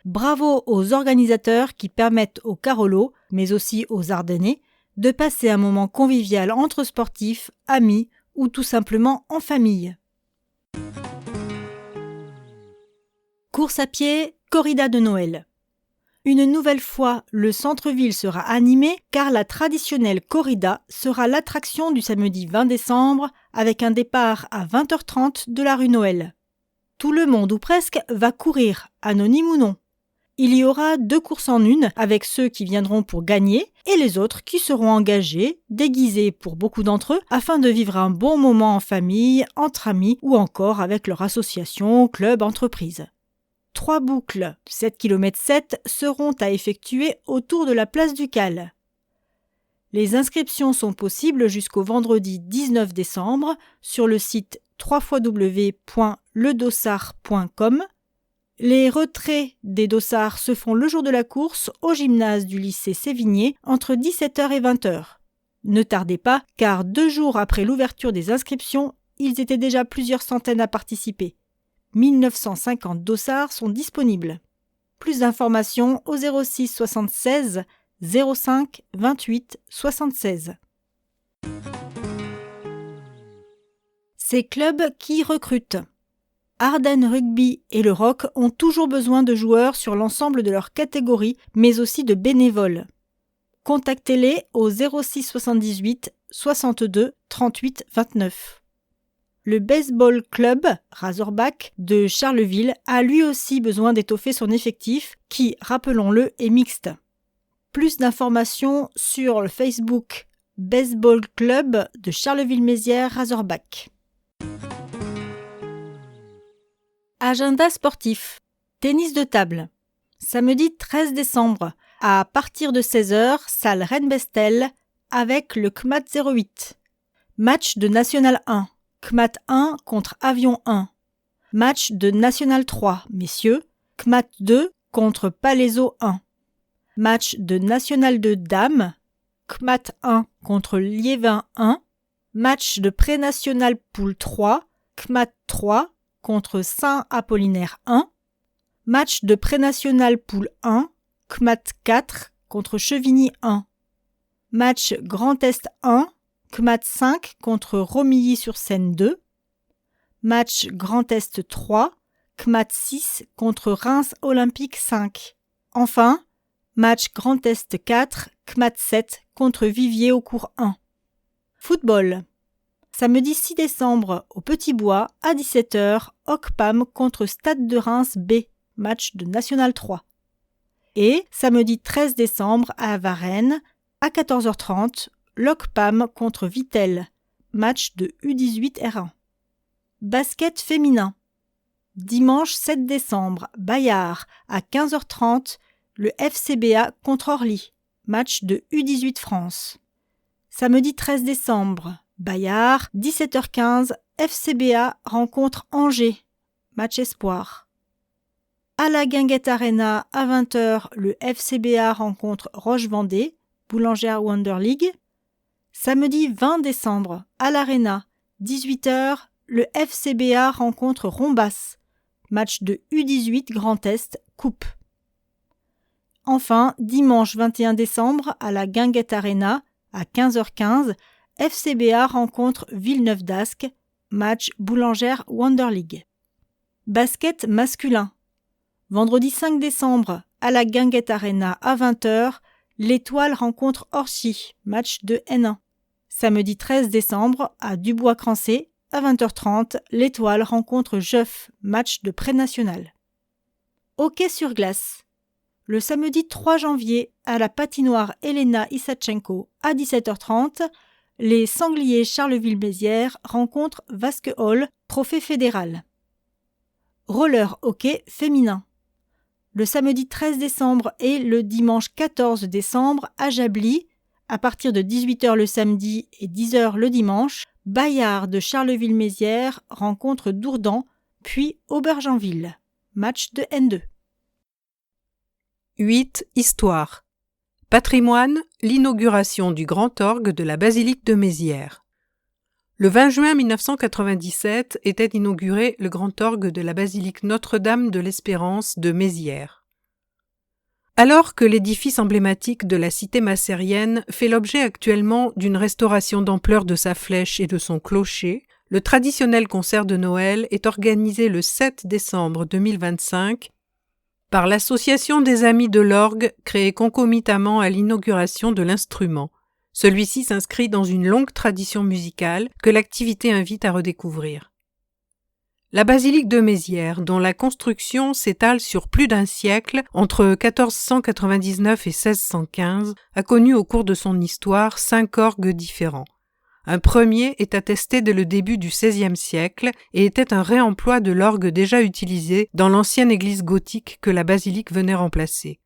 Bravo aux organisateurs qui permettent aux Carolos, mais aussi aux Ardennais, de passer un moment convivial entre sportifs, amis ou tout simplement en famille. Course à pied, corrida de Noël. Une nouvelle fois, le centre-ville sera animé car la traditionnelle corrida sera l'attraction du samedi 20 décembre avec un départ à 20h30 de la rue Noël. Tout le monde ou presque va courir, anonyme ou non. Il y aura 2 courses en une avec ceux qui viendront pour gagner et les autres qui seront engagés, déguisés pour beaucoup d'entre eux, afin de vivre un bon moment en famille, entre amis ou encore avec leur association, club, entreprise. 3 boucles, 7 km 7, seront à effectuer autour de la place du Cal. Les inscriptions sont possibles jusqu'au vendredi 19 décembre sur le site www.ledossard.com. Les retraits des dossards se font le jour de la course au gymnase du lycée Sévigné entre 17h et 20h. Ne tardez pas, car 2 jours après l'ouverture des inscriptions, ils étaient déjà plusieurs centaines à participer. 1950 dossards sont disponibles. Plus d'informations au 06 76 05 28 76. Ces clubs qui recrutent. Ardennes Rugby et le Rock ont toujours besoin de joueurs sur l'ensemble de leur catégorie, mais aussi de bénévoles. Contactez-les au 06 78 62 38 29. Le baseball club Razorback de Charleville a lui aussi besoin d'étoffer son effectif qui, rappelons-le, est mixte. Plus d'informations sur le Facebook Baseball Club de Charleville-Mézières Razorback. Agenda sportif. Tennis de table. Samedi 13 décembre, à partir de 16h, salle Rennes-Bestel, avec le CMAT 08. Match de National 1. CMAT 1 contre Avion 1. Match de National 3, messieurs. CMAT 2 contre Palaiso 1. Match de National 2 dames. CMAT 1 contre Liévin 1. Match de pré-national poule 3. CMAT 3 contre Saint-Apollinaire 1. Match de pré-national poule 1. CMAT 4 contre Chevigny 1. Match Grand Est 1. CMAT 5 contre Romilly-sur-Seine 2. Match Grand Est 3. CMAT 6 contre Reims Olympique 5. Enfin, match Grand Est 4. CMAT 7 contre Viviers-au-Court 1. Football. Samedi 6 décembre, au Petit Bois, à 17h, OCPAM contre Stade de Reims B, match de National 3. Et samedi 13 décembre, à Varennes, à 14h30, l'OCPAM contre Vittel, match de U18 R1. Basket féminin. Dimanche 7 décembre, Bayard, à 15h30, le FCBA contre Orly, match de U18 France. Samedi 13 décembre, Bayard, 17h15, FCBA rencontre Angers, match espoir. À la Guinguette Arena, à 20h, le FCBA rencontre Roche-Vendée, Boulangère Wonder League. Samedi 20 décembre, à l'Arena, 18h, le FCBA rencontre Rombas, match de U18 Grand Est, Coupe. Enfin, dimanche 21 décembre, à la Guinguette Arena, à 15h15, FCBA rencontre Villeneuve d'Ascq, match Boulangère Wonder League. Basket masculin. Vendredi 5 décembre, à la Guinguette Arena à 20h, l'Étoile rencontre Orchy, match de N1. Samedi 13 décembre, à Dubois-Crancé, à 20h30, l'Étoile rencontre Jeuf, match de pré-national. Hockey sur glace. Le samedi 3 janvier, à la patinoire Elena Isatchenko, à 17h30, les Sangliers Charleville-Mézières rencontrent Vasquehol, trophée fédéral. roller hockey féminin. Le samedi 13 décembre et le dimanche 14 décembre à Jably, à partir de 18h le samedi et 10h le dimanche, Bayard de Charleville-Mézières rencontre Dourdan, puis Aubergenville. Match de N2. 8. Histoire. Patrimoine, l'inauguration du grand orgue de la basilique de Mézières. Le 20 juin 1997 était inauguré le grand orgue de la basilique Notre-Dame de l'Espérance de Mézières. Alors que l'édifice emblématique de la cité massérienne fait l'objet actuellement d'une restauration d'ampleur de sa flèche et de son clocher, le traditionnel concert de Noël est organisé le 7 décembre 2025 par l'Association des Amis de l'Orgue, créée concomitamment à l'inauguration de l'instrument. Celui-ci s'inscrit dans une longue tradition musicale que l'activité invite à redécouvrir. La basilique de Mézières, dont la construction s'étale sur plus d'un siècle, entre 1499 et 1615, a connu au cours de son histoire 5 orgues différents. Un premier est attesté dès le début du XVIe siècle et était un réemploi de l'orgue déjà utilisé dans l'ancienne église gothique que la basilique venait remplacer.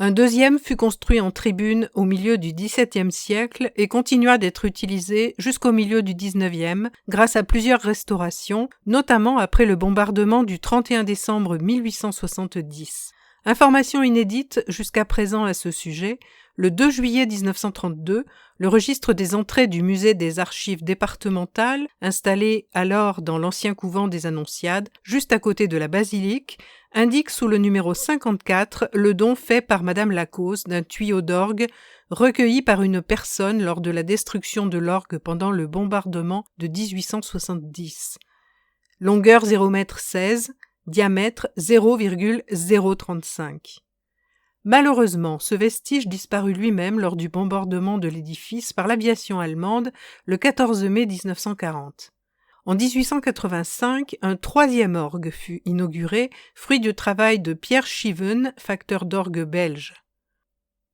Un deuxième fut construit en tribune au milieu du XVIIe siècle et continua d'être utilisé jusqu'au milieu du XIXe grâce à plusieurs restaurations, notamment après le bombardement du 31 décembre 1870. Information inédite jusqu'à présent à ce sujet, le 2 juillet 1932, le registre des entrées du musée des archives départementales, installé alors dans l'ancien couvent des Annonciades, juste à côté de la basilique, indique sous le numéro 54 le don fait par Madame Lacause d'un tuyau d'orgue recueilli par une personne lors de la destruction de l'orgue pendant le bombardement de 1870. Longueur 0,16 m, diamètre 0,035. Malheureusement, ce vestige disparut lui-même lors du bombardement de l'édifice par l'aviation allemande le 14 mai 1940. En 1885, un troisième orgue fut inauguré, fruit du travail de Pierre Schiven, facteur d'orgue belge.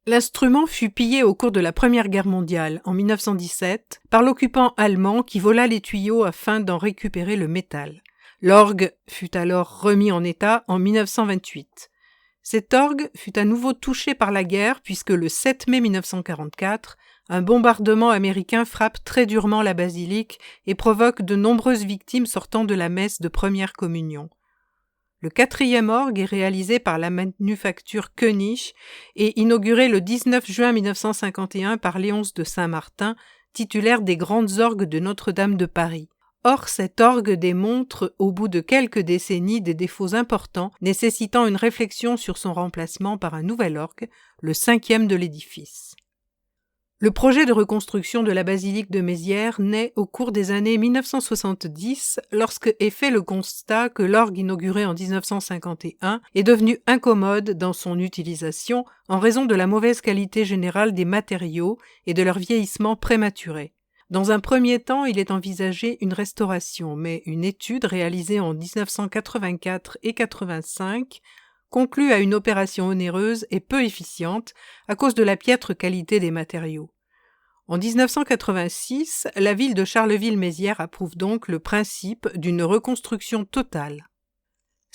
L'instrument fut pillé au cours de la Première Guerre mondiale, en 1917, par l'occupant allemand qui vola les tuyaux afin d'en récupérer le métal. L'orgue fut alors remis en état en 1928. Cet orgue fut à nouveau touché par la guerre puisque le 7 mai 1944, un bombardement américain frappe très durement la basilique et provoque de nombreuses victimes sortant de la messe de première communion. Le quatrième orgue est réalisé par la manufacture Koenig et inauguré le 19 juin 1951 par Léonce de Saint-Martin, titulaire des grandes orgues de Notre-Dame de Paris. Or, cet orgue démontre, au bout de quelques décennies, des défauts importants, nécessitant une réflexion sur son remplacement par un nouvel orgue, le 5e de l'édifice. Le projet de reconstruction de la basilique de Mézières naît au cours des années 1970 lorsque est fait le constat que l'orgue inauguré en 1951 est devenu incommode dans son utilisation en raison de la mauvaise qualité générale des matériaux et de leur vieillissement prématuré. Dans un premier temps, il est envisagé une restauration, mais une étude réalisée en 1984 et 1985 conclut à une opération onéreuse et peu efficiente à cause de la piètre qualité des matériaux. En 1986, la ville de Charleville-Mézières approuve donc le principe d'une reconstruction totale.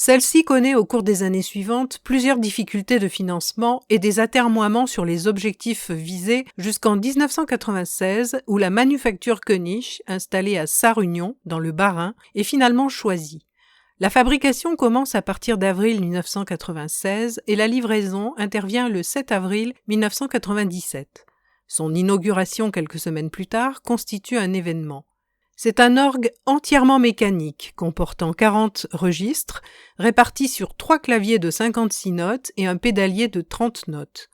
Celle-ci connaît au cours des années suivantes plusieurs difficultés de financement et des atermoiements sur les objectifs visés jusqu'en 1996 où la manufacture Koenig, installée à Sarre-Union, dans le Bas-Rhin, est finalement choisie. La fabrication commence à partir d'avril 1996 et la livraison intervient le 7 avril 1997. Son inauguration quelques semaines plus tard constitue un événement. C'est un orgue entièrement mécanique, comportant 40 registres, répartis sur 3 claviers de 56 notes et un pédalier de 30 notes.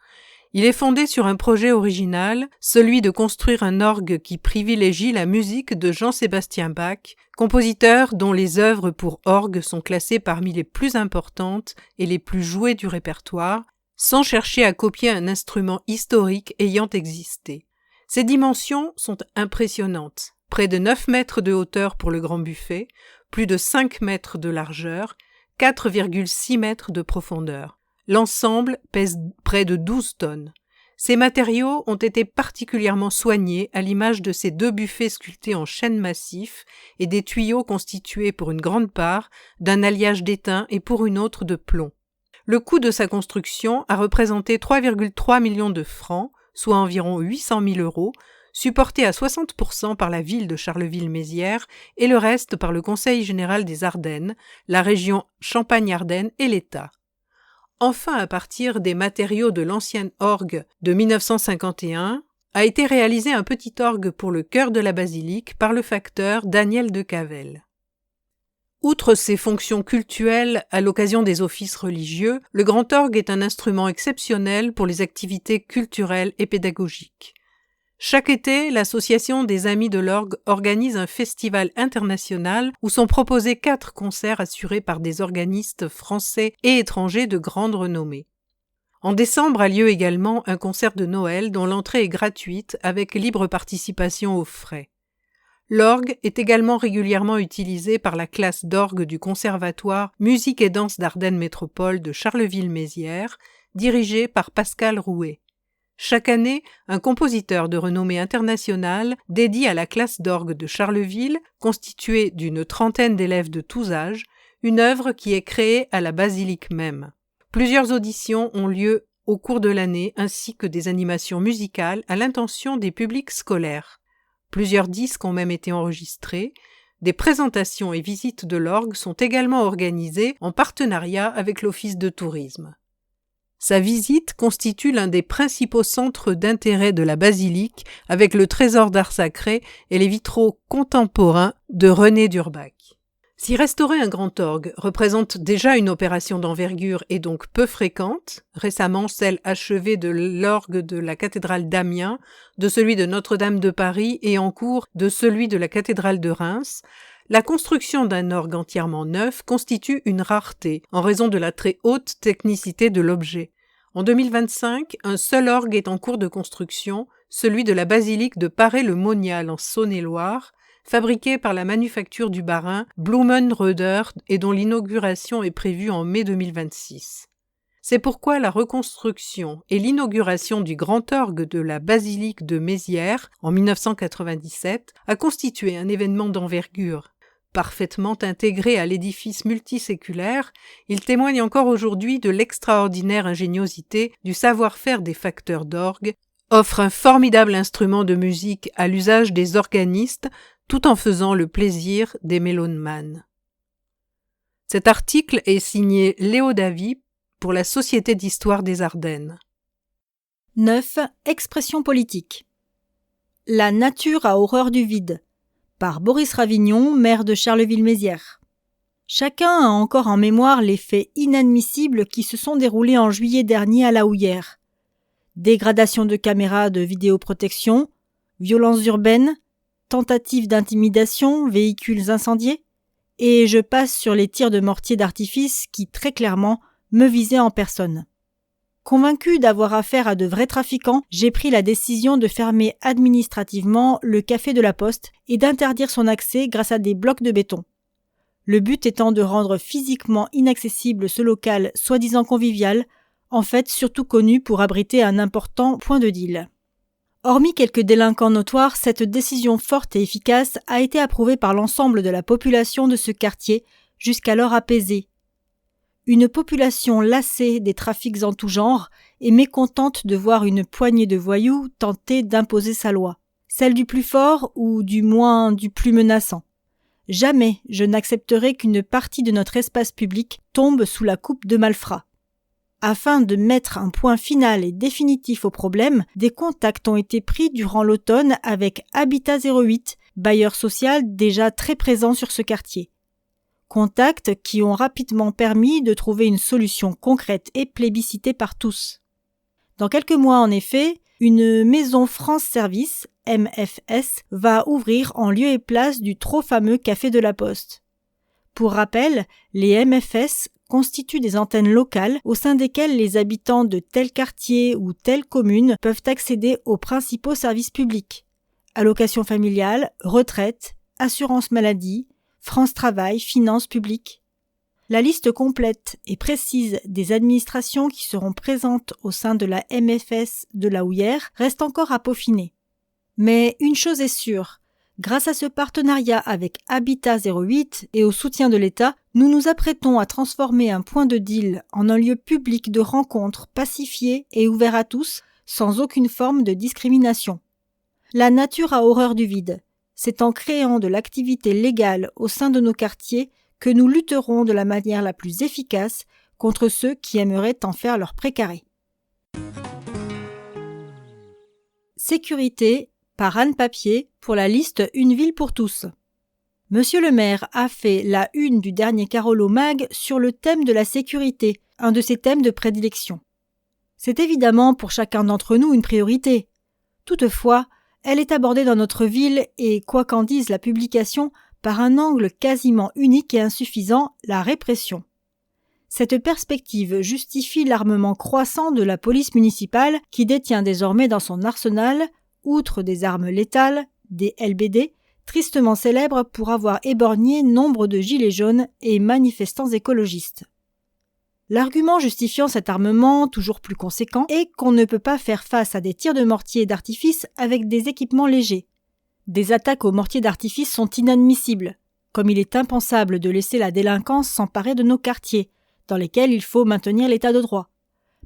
Il est fondé sur un projet original, celui de construire un orgue qui privilégie la musique de Jean-Sébastien Bach, compositeur dont les œuvres pour orgue sont classées parmi les plus importantes et les plus jouées du répertoire, sans chercher à copier un instrument historique ayant existé. Ses dimensions sont impressionnantes. Près de 9 mètres de hauteur pour le grand buffet, plus de 5 mètres de largeur, 4,6 mètres de profondeur. L'ensemble pèse près de 12 tonnes. Ces matériaux ont été particulièrement soignés à l'image de ces 2 buffets sculptés en chêne massif et des tuyaux constitués pour une grande part d'un alliage d'étain et pour une autre de plomb. Le coût de sa construction a représenté 3,3 millions de francs, soit environ 800 000 €, supporté à 60% par la ville de Charleville-Mézières et le reste par le Conseil général des Ardennes, la région Champagne-Ardenne et l'État. Enfin, à partir des matériaux de l'ancienne orgue de 1951, a été réalisé un petit orgue pour le chœur de la basilique par le facteur Daniel de Cavel. Outre ses fonctions cultuelles à l'occasion des offices religieux, le grand orgue est un instrument exceptionnel pour les activités culturelles et pédagogiques. Chaque été, l'Association des Amis de l'Orgue organise un festival international où sont proposés 4 concerts assurés par des organistes français et étrangers de grande renommée. En décembre a lieu également un concert de Noël dont l'entrée est gratuite avec libre participation aux frais. L'orgue est également régulièrement utilisé par la classe d'orgue du Conservatoire Musique et Danse d'Ardennes Métropole de Charleville-Mézières, dirigé par Pascal Rouet. Chaque année, un compositeur de renommée internationale dédie à la classe d'orgue de Charleville, constituée d'une 30aine d'élèves de tous âges, une œuvre qui est créée à la basilique même. Plusieurs auditions ont lieu au cours de l'année ainsi que des animations musicales à l'intention des publics scolaires. Plusieurs disques ont même été enregistrés. Des présentations et visites de l'orgue sont également organisées en partenariat avec l'Office de tourisme. Sa visite constitue l'un des principaux centres d'intérêt de la basilique avec le trésor d'art sacré et les vitraux contemporains de René d'Urbach. Si restaurer un grand orgue représente déjà une opération d'envergure et donc peu fréquente, récemment celle achevée de l'orgue de la cathédrale d'Amiens, de celui de Notre-Dame de Paris et en cours de celui de la cathédrale de Reims, la construction d'un orgue entièrement neuf constitue une rareté en raison de la très haute technicité de l'objet. En 2025, un seul orgue est en cours de construction, celui de la basilique de Paray-le-Monial en Saône-et-Loire, fabriqué par la manufacture du Bas-Rhin Blumenröder et dont l'inauguration est prévue en mai 2026. C'est pourquoi la reconstruction et l'inauguration du grand orgue de la basilique de Mézières en 1997 a constitué un événement d'envergure. Parfaitement intégré à l'édifice multiséculaire, il témoigne encore aujourd'hui de l'extraordinaire ingéniosité du savoir-faire des facteurs d'orgue, offre un formidable instrument de musique à l'usage des organistes tout en faisant le plaisir des mélomanes. Cet article est signé Léo Davy pour la Société d'histoire des Ardennes. 9. Expression politique. La nature a horreur du vide. Par Boris Ravignon, maire de Charleville-Mézières. Chacun a encore en mémoire les faits inadmissibles qui se sont déroulés en juillet dernier à La Houillère. Dégradation de caméras de vidéoprotection, violences urbaines, tentatives d'intimidation, véhicules incendiés, et je passe sur les tirs de mortier d'artifice qui, très clairement, me visaient en personne. Convaincu d'avoir affaire à de vrais trafiquants, j'ai pris la décision de fermer administrativement le café de la Poste et d'interdire son accès grâce à des blocs de béton. Le but étant de rendre physiquement inaccessible ce local soi-disant convivial, en fait surtout connu pour abriter un important point de deal. Hormis quelques délinquants notoires, cette décision forte et efficace a été approuvée par l'ensemble de la population de ce quartier, jusqu'alors apaisée. Une population lassée des trafics en tout genre et mécontente de voir une poignée de voyous tenter d'imposer sa loi, celle du plus fort ou du moins du plus menaçant. Jamais je n'accepterai qu'une partie de notre espace public tombe sous la coupe de malfrats. Afin de mettre un point final et définitif au problème, des contacts ont été pris durant l'automne avec Habitat 08, bailleur social déjà très présent sur ce quartier. Contacts qui ont rapidement permis de trouver une solution concrète et plébiscitée par tous. Dans quelques mois, en effet, une maison France Service, MFS, va ouvrir en lieu et place du trop fameux Café de la Poste. Pour rappel, les MFS constituent des antennes locales au sein desquelles les habitants de tel quartier ou telle commune peuvent accéder aux principaux services publics. Allocation familiale, retraite, assurance maladie, France Travail, finances publiques. La liste complète et précise des administrations qui seront présentes au sein de la MFS de la Houillère reste encore à peaufiner. Mais une chose est sûre, grâce à ce partenariat avec Habitat 08 et au soutien de l'État, nous nous apprêtons à transformer un point de deal en un lieu public de rencontre pacifié et ouvert à tous, sans aucune forme de discrimination. La nature a horreur du vide. C'est en créant de l'activité légale au sein de nos quartiers que nous lutterons de la manière la plus efficace contre ceux qui aimeraient en faire leur précaré. Sécurité par Anne Papier pour la liste Une ville pour tous. Monsieur le maire a fait la une du dernier Carolo Mag sur le thème de la sécurité, un de ses thèmes de prédilection. C'est évidemment pour chacun d'entre nous une priorité. Toutefois, elle est abordée dans notre ville et, quoi qu'en dise la publication, par un angle quasiment unique et insuffisant, la répression. Cette perspective justifie l'armement croissant de la police municipale qui détient désormais dans son arsenal, outre des armes létales, des LBD, tristement célèbres pour avoir éborgné nombre de gilets jaunes et manifestants écologistes. L'argument justifiant cet armement toujours plus conséquent est qu'on ne peut pas faire face à des tirs de mortier d'artifice avec des équipements légers. Des attaques aux mortiers d'artifice sont inadmissibles, comme il est impensable de laisser la délinquance s'emparer de nos quartiers, dans lesquels il faut maintenir l'état de droit.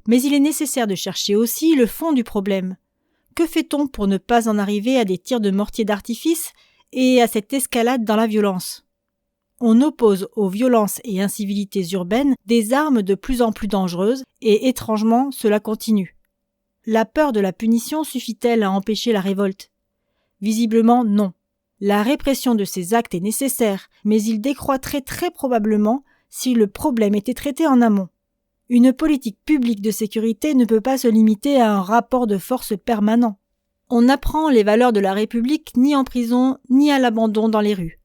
Mais il est nécessaire de chercher aussi le fond du problème. Que fait-on pour ne pas en arriver à des tirs de mortier d'artifice et à cette escalade dans la violence ? On oppose aux violences et incivilités urbaines des armes de plus en plus dangereuses et étrangement cela continue. La peur de la punition suffit-elle à empêcher la révolte ? Visiblement non. La répression de ces actes est nécessaire, mais il décroîtrait très probablement si le problème était traité en amont. Une politique publique de sécurité ne peut pas se limiter à un rapport de force permanent. On n'apprend les valeurs de la République ni en prison ni à l'abandon dans les rues.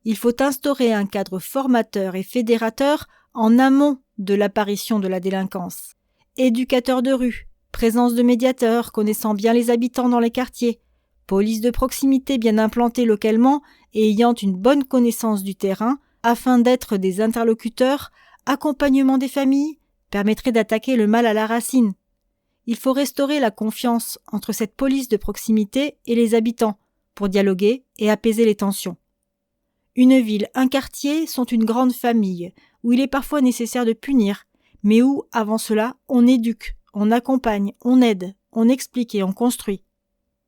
Il faut instaurer un cadre formateur et fédérateur en amont de l'apparition de la délinquance. Éducateurs de rue, présence de médiateurs connaissant bien les habitants dans les quartiers, police de proximité bien implantée localement et ayant une bonne connaissance du terrain afin d'être des interlocuteurs, accompagnement des familles, permettrait d'attaquer le mal à la racine. Il faut restaurer la confiance entre cette police de proximité et les habitants pour dialoguer et apaiser les tensions. Une ville, un quartier sont une grande famille où il est parfois nécessaire de punir, mais où, avant cela, on éduque, on accompagne, on aide, on explique et on construit.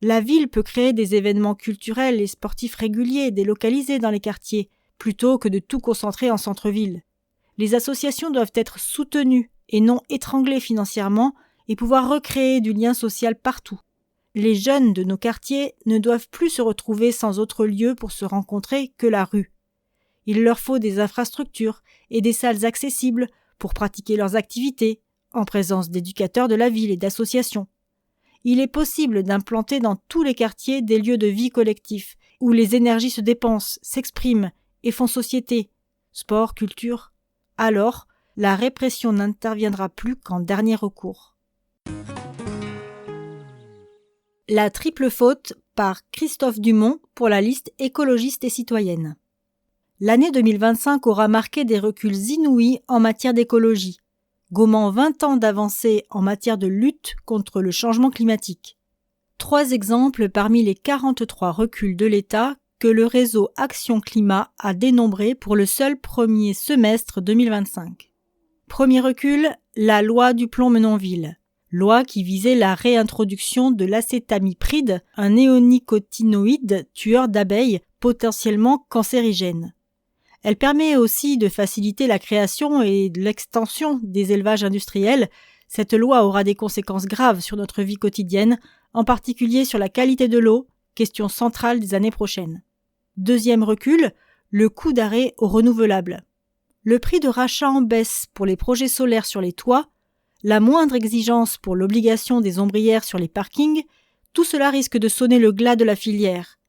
La ville peut créer des événements culturels et sportifs réguliers délocalisés dans les quartiers, plutôt que de tout concentrer en centre-ville. Les associations doivent être soutenues et non étranglées financièrement et pouvoir recréer du lien social partout. Les jeunes de nos quartiers ne doivent plus se retrouver sans autre lieu pour se rencontrer que la rue. Il leur faut des infrastructures et des salles accessibles pour pratiquer leurs activités, en présence d'éducateurs de la ville et d'associations. Il est possible d'implanter dans tous les quartiers des lieux de vie collectifs, où les énergies se dépensent, s'expriment et font société, sport, culture. Alors, la répression n'interviendra plus qu'en dernier recours. La triple faute par Christophe Dumont pour la liste écologiste et citoyenne. L'année 2025 aura marqué des reculs inouïs en matière d'écologie, gommant 20 ans d'avancées en matière de lutte contre le changement climatique. 3 exemples parmi les 43 reculs de l'État que le réseau Action Climat a dénombrés pour le seul premier semestre 2025. Premier recul, la loi du plomb-Menonville. Loi qui visait la réintroduction de l'acétamipride, un néonicotinoïde tueur d'abeilles potentiellement cancérigène. Elle permet aussi de faciliter la création et l'extension des élevages industriels. Cette loi aura des conséquences graves sur notre vie quotidienne, en particulier sur la qualité de l'eau, question centrale des années prochaines. Deuxième recul, le coup d'arrêt aux renouvelables. Le prix de rachat en baisse pour les projets solaires sur les toits, la moindre exigence pour l'obligation des ombrières sur les parkings, tout cela risque de sonner le glas de la filière.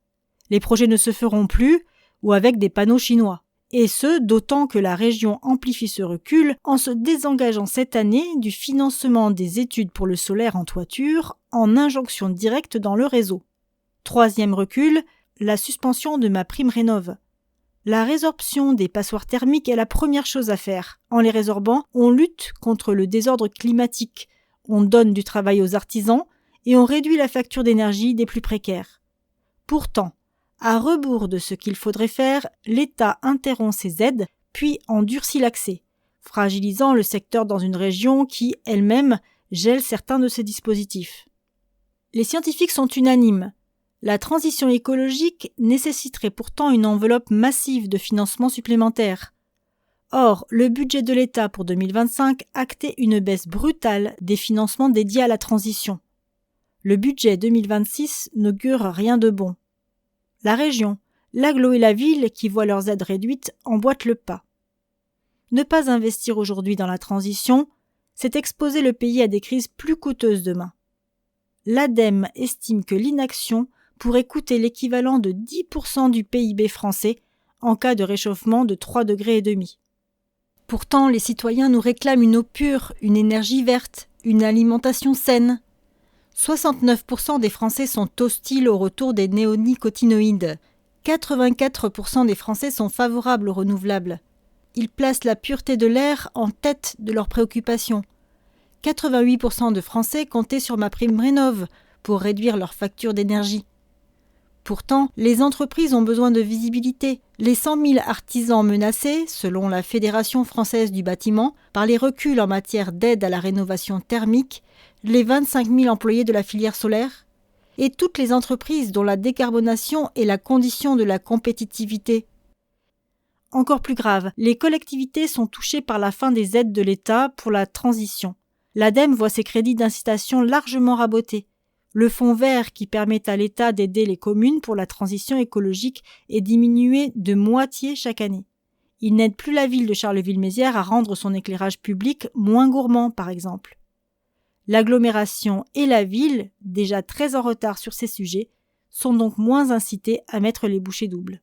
Les projets ne se feront plus ou avec des panneaux chinois. Et ce, d'autant que la région amplifie ce recul en se désengageant cette année du financement des études pour le solaire en toiture en injonction directe dans le réseau. Troisième recul, la suspension de MaPrimeRénov'. La résorption des passoires thermiques est la première chose à faire. En les résorbant, on lutte contre le désordre climatique, on donne du travail aux artisans et on réduit la facture d'énergie des plus précaires. Pourtant, à rebours de ce qu'il faudrait faire, l'État interrompt ces aides, puis en durcit l'accès, fragilisant le secteur dans une région qui, elle-même, gèle certains de ces dispositifs. Les scientifiques sont unanimes. La transition écologique nécessiterait pourtant une enveloppe massive de financement supplémentaire. Or, le budget de l'État pour 2025 actait une baisse brutale des financements dédiés à la transition. Le budget 2026 n'augure rien de bon. La région, l'agglo et la ville, qui voient leurs aides réduites, emboîtent le pas. Ne pas investir aujourd'hui dans la transition, c'est exposer le pays à des crises plus coûteuses demain. L'ADEME estime que l'inaction pourrait coûter l'équivalent de 10% du PIB français en cas de réchauffement de 3,5 degrés. Pourtant, les citoyens nous réclament une eau pure, une énergie verte, une alimentation saine. 69% des Français sont hostiles au retour des néonicotinoïdes. 84% des Français sont favorables aux renouvelables. Ils placent la pureté de l'air en tête de leurs préoccupations. 88% de Français comptaient sur MaPrimeRénov' pour réduire leur facture d'énergie. Pourtant, les entreprises ont besoin de visibilité. Les 100 000 artisans menacés, selon la Fédération française du bâtiment, par les reculs en matière d'aide à la rénovation thermique, les 25 000 employés de la filière solaire, et toutes les entreprises dont la décarbonation est la condition de la compétitivité. Encore plus grave, les collectivités sont touchées par la fin des aides de l'État pour la transition. L'ADEME voit ses crédits d'incitation largement rabotés. Le fonds vert qui permet à l'État d'aider les communes pour la transition écologique est diminué de moitié chaque année. Il n'aide plus la ville de Charleville-Mézières à rendre son éclairage public moins gourmand, par exemple. L'agglomération et la ville, déjà très en retard sur ces sujets, sont donc moins incitées à mettre les bouchées doubles.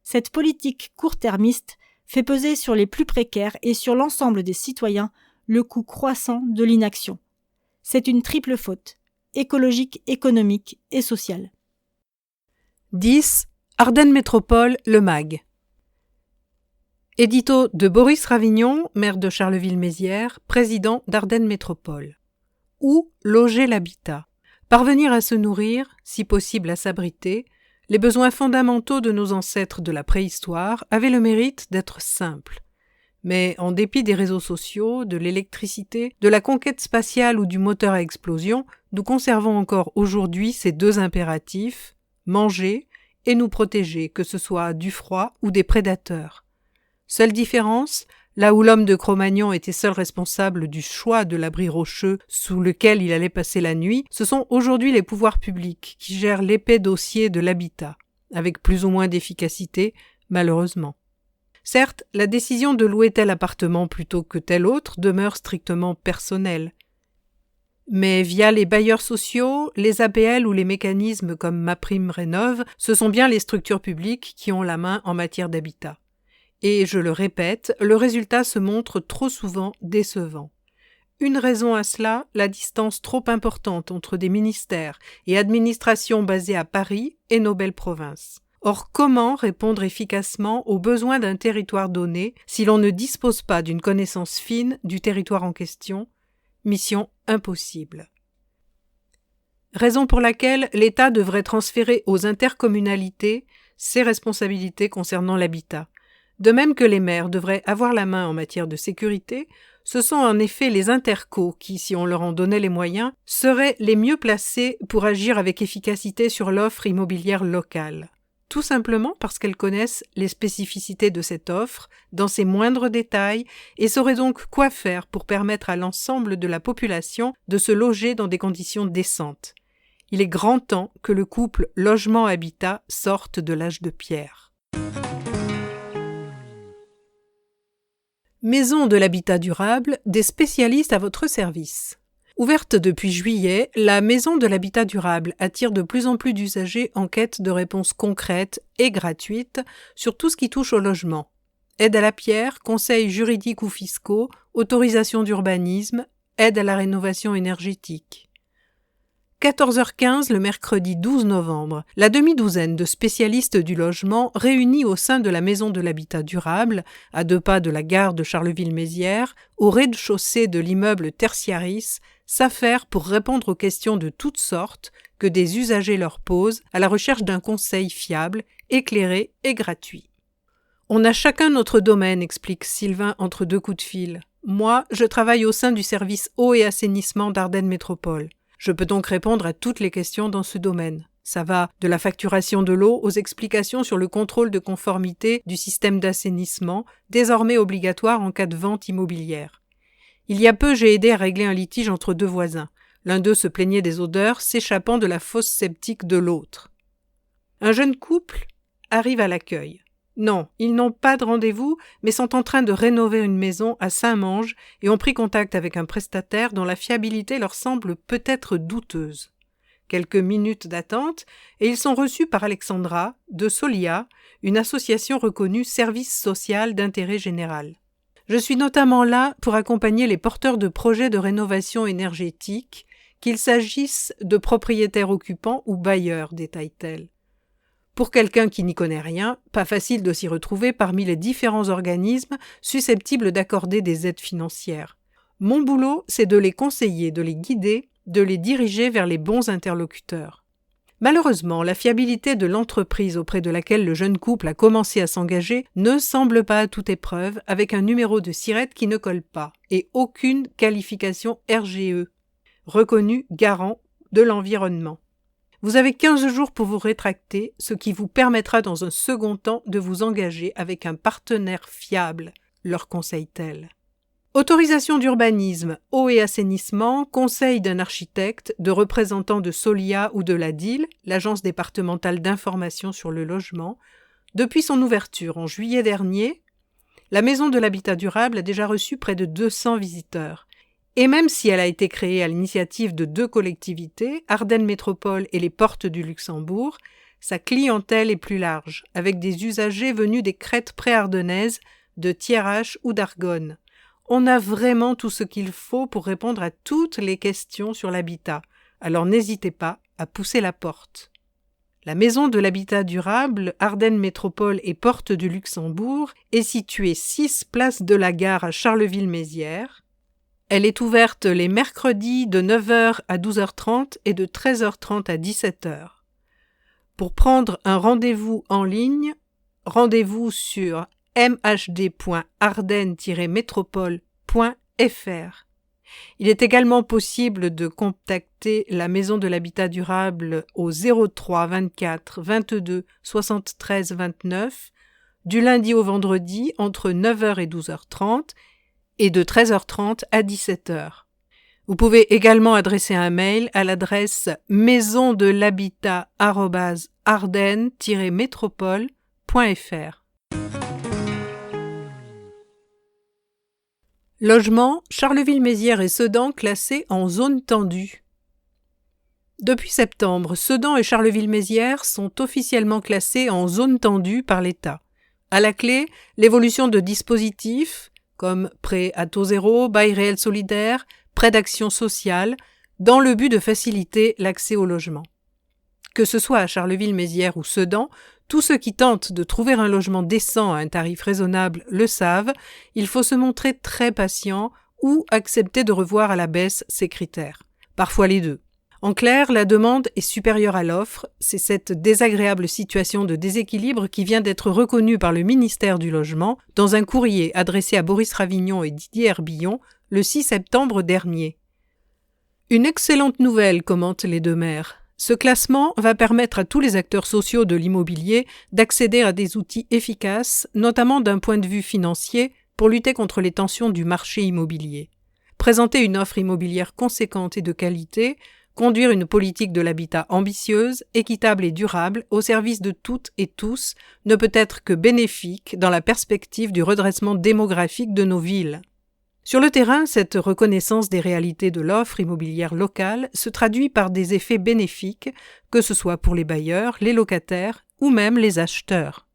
Cette politique court-termiste fait peser sur les plus précaires et sur l'ensemble des citoyens le coût croissant de l'inaction. C'est une triple faute, écologique, économique et sociale. 10. Ardennes Métropole, le MAG. Édito de Boris Ravignon, maire de Charleville-Mézières, président d'Ardennes Métropole. Où loger l'habitat? Parvenir à se nourrir, si possible à s'abriter, les besoins fondamentaux de nos ancêtres de la préhistoire avaient le mérite d'être simples. Mais en dépit des réseaux sociaux, de l'électricité, de la conquête spatiale ou du moteur à explosion, nous conservons encore aujourd'hui ces deux impératifs, manger et nous protéger, que ce soit du froid ou des prédateurs. Seule différence, là où l'homme de Cro-Magnon était seul responsable du choix de l'abri rocheux sous lequel il allait passer la nuit, ce sont aujourd'hui les pouvoirs publics qui gèrent l'épais dossier de l'habitat, avec plus ou moins d'efficacité, malheureusement. Certes, la décision de louer tel appartement plutôt que tel autre demeure strictement personnelle. Mais via les bailleurs sociaux, les APL ou les mécanismes comme MaPrimeRénov', ce sont bien les structures publiques qui ont la main en matière d'habitat. Et je le répète, le résultat se montre trop souvent décevant. Une raison à cela, la distance trop importante entre des ministères et administrations basées à Paris et nos belles provinces. Or, comment répondre efficacement aux besoins d'un territoire donné si l'on ne dispose pas d'une connaissance fine du territoire en question? Mission impossible. Raison pour laquelle l'État devrait transférer aux intercommunalités ses responsabilités concernant l'habitat. De même que les maires devraient avoir la main en matière de sécurité, ce sont en effet les intercos qui, si on leur en donnait les moyens, seraient les mieux placés pour agir avec efficacité sur l'offre immobilière locale. Tout simplement parce qu'elles connaissent les spécificités de cette offre dans ses moindres détails et sauraient donc quoi faire pour permettre à l'ensemble de la population de se loger dans des conditions décentes. Il est grand temps que le couple logement-habitat sorte de l'âge de pierre. Maison de l'habitat durable, des spécialistes à votre service. Ouverte depuis juillet, la Maison de l'habitat durable attire de plus en plus d'usagers en quête de réponses concrètes et gratuites sur tout ce qui touche au logement. Aide à la pierre, conseils juridiques ou fiscaux, autorisation d'urbanisme, aide à la rénovation énergétique. 14h15 le mercredi 12 novembre, la demi-douzaine de spécialistes du logement réunis au sein de la Maison de l'Habitat durable, à 2 pas de la gare de Charleville-Mézières, au rez-de-chaussée de l'immeuble Tertiaris, s'affairent pour répondre aux questions de toutes sortes que des usagers leur posent à la recherche d'un conseil fiable, éclairé et gratuit. « On a chacun notre domaine », explique Sylvain entre 2 coups de fil. « Moi, je travaille au sein du service eau et assainissement d'Ardennes Métropole. Je peux donc répondre à toutes les questions dans ce domaine. Ça va de la facturation de l'eau aux explications sur le contrôle de conformité du système d'assainissement, désormais obligatoire en cas de vente immobilière. Il y a peu, j'ai aidé à régler un litige entre 2 voisins. L'un d'eux se plaignait des odeurs s'échappant de la fosse septique de l'autre. Un jeune couple arrive à l'accueil. Non, ils n'ont pas de rendez-vous, mais sont en train de rénover une maison à Saint-Mange et ont pris contact avec un prestataire dont la fiabilité leur semble peut-être douteuse. Quelques minutes d'attente, et ils sont reçus par Alexandra, de Solia, une association reconnue service social d'intérêt général. Je suis notamment là pour accompagner les porteurs de projets de rénovation énergétique, qu'il s'agisse de propriétaires occupants ou bailleurs, détaille-t-elle. Pour quelqu'un qui n'y connaît rien, pas facile de s'y retrouver parmi les différents organismes susceptibles d'accorder des aides financières. Mon boulot, c'est de les conseiller, de les guider, de les diriger vers les bons interlocuteurs. Malheureusement, la fiabilité de l'entreprise auprès de laquelle le jeune couple a commencé à s'engager ne semble pas à toute épreuve, avec un numéro de SIRET qui ne colle pas et aucune qualification RGE, reconnu garant de l'environnement. Vous avez 15 jours pour vous rétracter, ce qui vous permettra dans un second temps de vous engager avec un partenaire fiable, leur conseille-t-elle. Autorisation d'urbanisme, eau et assainissement, conseil d'un architecte, de représentants de Solia ou de la DIL, l'agence départementale d'information sur le logement. Depuis son ouverture en juillet dernier, la Maison de l'Habitat durable a déjà reçu près de 200 visiteurs. Et même si elle a été créée à l'initiative de 2 collectivités, Ardennes Métropole et les Portes du Luxembourg, sa clientèle est plus large, avec des usagers venus des crêtes pré-ardennaises, de Thiérache ou d'Argonne. On a vraiment tout ce qu'il faut pour répondre à toutes les questions sur l'habitat, alors n'hésitez pas à pousser la porte. La Maison de l'Habitat durable, Ardennes Métropole et Portes du Luxembourg est située 6 place de la Gare à Charleville-Mézières. Elle est ouverte les mercredis de 9h à 12h30 et de 13h30 à 17h. Pour prendre un rendez-vous en ligne, rendez-vous sur mhd.ardennes-métropole.fr. Il est également possible de contacter la Maison de l'Habitat durable au 03 24 22 73 29 du lundi au vendredi entre 9h et 12h30 et de 13h30 à 17h. Vous pouvez également adresser un mail à l'adresse maisondelhabitat@ardennes-métropole.fr. Logement, Charleville-Mézières et Sedan classés en zone tendue. Depuis septembre, Sedan et Charleville-Mézières sont officiellement classés en zone tendue par l'État. À la clé, l'évolution de dispositifs comme prêt à taux zéro, bail réel solidaire, prêt d'action sociale, dans le but de faciliter l'accès au logement. Que ce soit à Charleville-Mézières ou Sedan, tous ceux qui tentent de trouver un logement décent à un tarif raisonnable le savent, il faut se montrer très patient ou accepter de revoir à la baisse ses critères. Parfois les deux. En clair, la demande est supérieure à l'offre, c'est cette désagréable situation de déséquilibre qui vient d'être reconnue par le ministère du Logement dans un courrier adressé à Boris Ravignon et Didier Herbillon le 6 septembre dernier. Une excellente nouvelle, commentent les 2 maires. Ce classement va permettre à tous les acteurs sociaux de l'immobilier d'accéder à des outils efficaces, notamment d'un point de vue financier, pour lutter contre les tensions du marché immobilier. Présenter une offre immobilière conséquente et de qualité, conduire une politique de l'habitat ambitieuse, équitable et durable au service de toutes et tous ne peut être que bénéfique dans la perspective du redressement démographique de nos villes. Sur le terrain, cette reconnaissance des réalités de l'offre immobilière locale se traduit par des effets bénéfiques, que ce soit pour les bailleurs, les locataires ou même les acheteurs.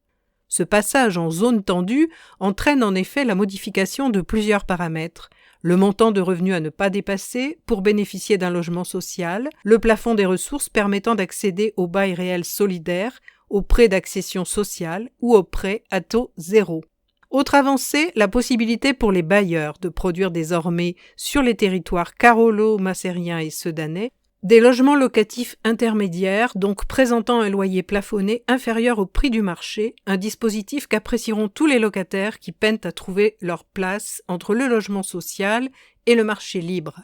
Ce passage en zone tendue entraîne en effet la modification de plusieurs paramètres, le montant de revenus à ne pas dépasser pour bénéficier d'un logement social, le plafond des ressources permettant d'accéder au bail réel solidaire, aux prêts d'accession sociale ou aux prêts à taux zéro. Autre avancée, la possibilité pour les bailleurs de produire désormais sur les territoires carolo-macériens et sedanais des logements locatifs intermédiaires, donc présentant un loyer plafonné inférieur au prix du marché, un dispositif qu'apprécieront tous les locataires qui peinent à trouver leur place entre le logement social et le marché libre.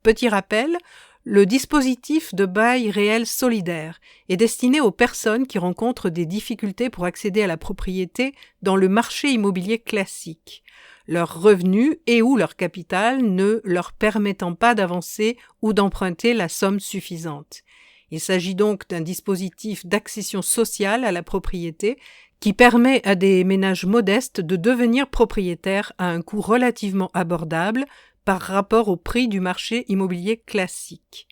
Petit rappel, le dispositif de bail réel solidaire est destiné aux personnes qui rencontrent des difficultés pour accéder à la propriété dans le marché immobilier classique, leurs revenus et ou leur capital ne leur permettant pas d'avancer ou d'emprunter la somme suffisante. Il s'agit donc d'un dispositif d'accession sociale à la propriété qui permet à des ménages modestes de devenir propriétaires à un coût relativement abordable par rapport au prix du marché immobilier classique.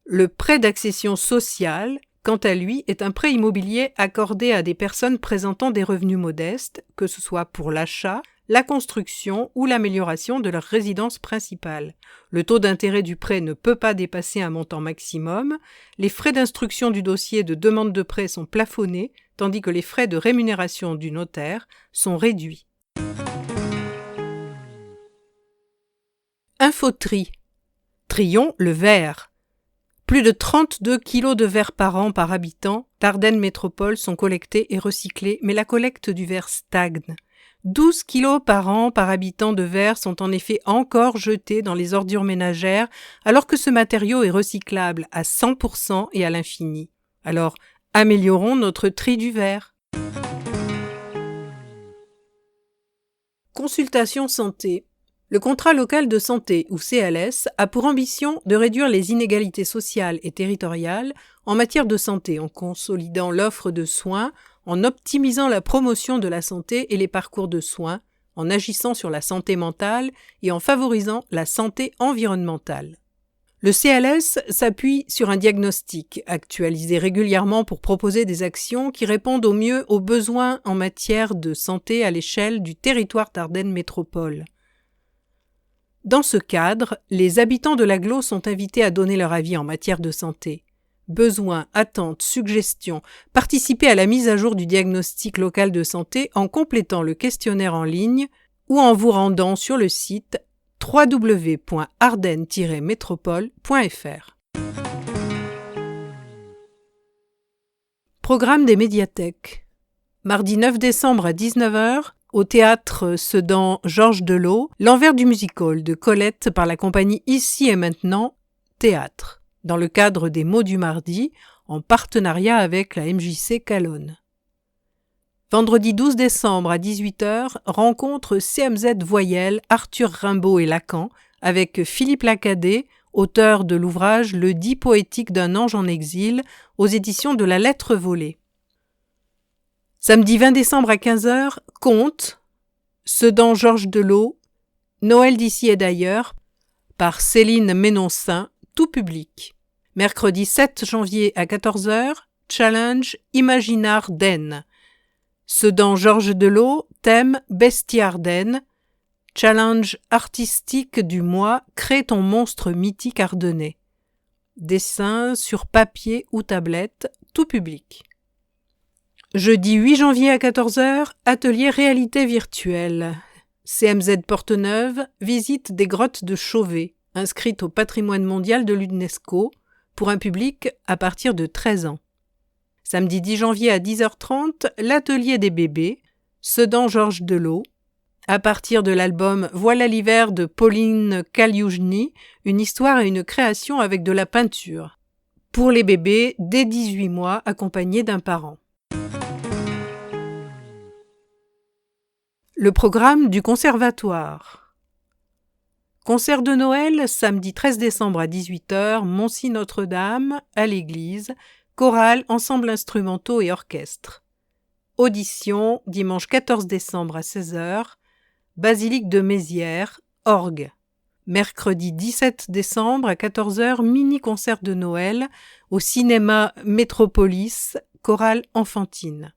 Le prêt d'accession sociale, quant à lui, est un prêt immobilier accordé à des personnes présentant des revenus modestes, que ce soit pour l'achat, la construction ou l'amélioration de leur résidence principale. Le taux d'intérêt du prêt ne peut pas dépasser un montant maximum, les frais d'instruction du dossier de demande de prêt sont plafonnés, tandis que les frais de rémunération du notaire sont réduits. Infotri. Trions le verre. Plus de 32 kilos de verre par an par habitant d'Ardennes Métropole sont collectés et recyclés, mais la collecte du verre stagne. 12 kilos par an par habitant de verre sont en effet encore jetés dans les ordures ménagères, alors que ce matériau est recyclable à 100% et à l'infini. Alors, améliorons notre tri du verre. Consultation santé. Le contrat local de santé, ou CLS, a pour ambition de réduire les inégalités sociales et territoriales en matière de santé en consolidant l'offre de soins, en optimisant la promotion de la santé et les parcours de soins, en agissant sur la santé mentale et en favorisant la santé environnementale. Le CLS s'appuie sur un diagnostic, actualisé régulièrement pour proposer des actions qui répondent au mieux aux besoins en matière de santé à l'échelle du territoire d'Ardennes Métropole. Dans ce cadre, les habitants de l'agglo sont invités à donner leur avis en matière de santé. Besoins, attentes, suggestions, participez à la mise à jour du diagnostic local de santé en complétant le questionnaire en ligne ou en vous rendant sur le site www.ardennes-métropole.fr. Programme des médiathèques. Mardi 9 décembre à 19h, au théâtre Sedan Georges Delot, l'envers du music-hall de Colette par la compagnie Ici et Maintenant Théâtre, dans le cadre des Mots du Mardi, en partenariat avec la MJC Calonne. Vendredi 12 décembre à 18h, rencontre CMZ Voyelles, Arthur Rimbaud et Lacan, avec Philippe Lacadet, auteur de l'ouvrage Le dit poétique d'un ange en exil, aux éditions de la Lettre volée. Samedi 20 décembre à 15h, Conte, Sedan Georges Delot, Noël d'ici et d'ailleurs, par Céline Ménoncin, tout public. Mercredi 7 janvier à 14h, Challenge Imaginard d'Aisne. Sedan Georges Delot, thème Bestiaire d'Aisne. Challenge artistique du mois Crée ton monstre mythique ardennais. Dessin sur papier ou tablette, tout public. Jeudi 8 janvier à 14h, atelier réalité virtuelle. CMZ Porteneuve, visite des grottes de Chauvet, inscrite au patrimoine mondial de l'UNESCO, pour un public à partir de 13 ans. Samedi 10 janvier à 10h30, l'atelier des bébés, Sedan Georges Delot, à partir de l'album Voilà l'hiver de Pauline Kaliujny, une histoire et une création avec de la peinture. Pour les bébés dès 18 mois accompagnés d'un parent. Le programme du Conservatoire. Concert de Noël, samedi 13 décembre à 18h, Moncy-Notre-Dame, à l'église, chorale, ensemble instrumentaux et orchestre. Audition, dimanche 14 décembre à 16h, Basilique de Mézières, orgue. Mercredi 17 décembre à 14h, mini-concert de Noël, au cinéma Métropolis, chorale enfantine.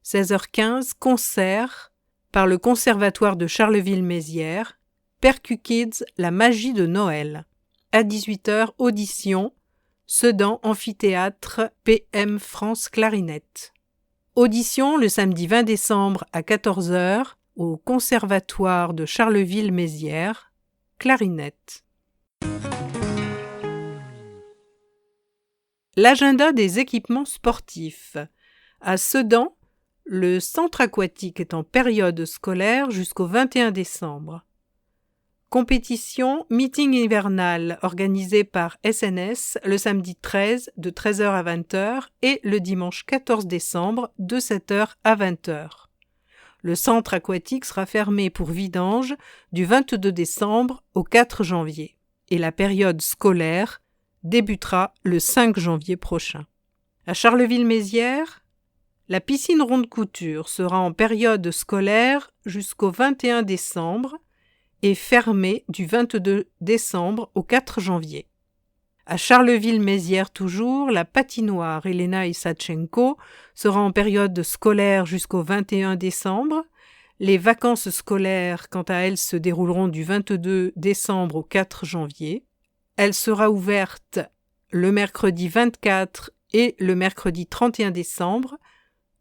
16h15, concert, par le Conservatoire de Charleville-Mézières, Percu Kids, la magie de Noël. À 18h, audition, Sedan Amphithéâtre, PM France Clarinette. Audition le samedi 20 décembre à 14h au Conservatoire de Charleville-Mézières, clarinette. L'agenda des équipements sportifs. À Sedan, le centre aquatique est en période scolaire jusqu'au 21 décembre. Compétition meeting hivernal organisé par SNS le samedi 13 de 13h à 20h et le dimanche 14 décembre de 7h à 20h. Le centre aquatique sera fermé pour vidange du 22 décembre au 4 janvier et la période scolaire débutera le 5 janvier prochain. À Charleville-Mézières, la piscine ronde couture sera en période scolaire jusqu'au 21 décembre et fermée du 22 décembre au 4 janvier. À Charleville-Mézières toujours, la patinoire Elena Isatchenko sera en période scolaire jusqu'au 21 décembre. Les vacances scolaires, quant à elles, se dérouleront du 22 décembre au 4 janvier. Elle sera ouverte le mercredi 24 et le mercredi 31 décembre,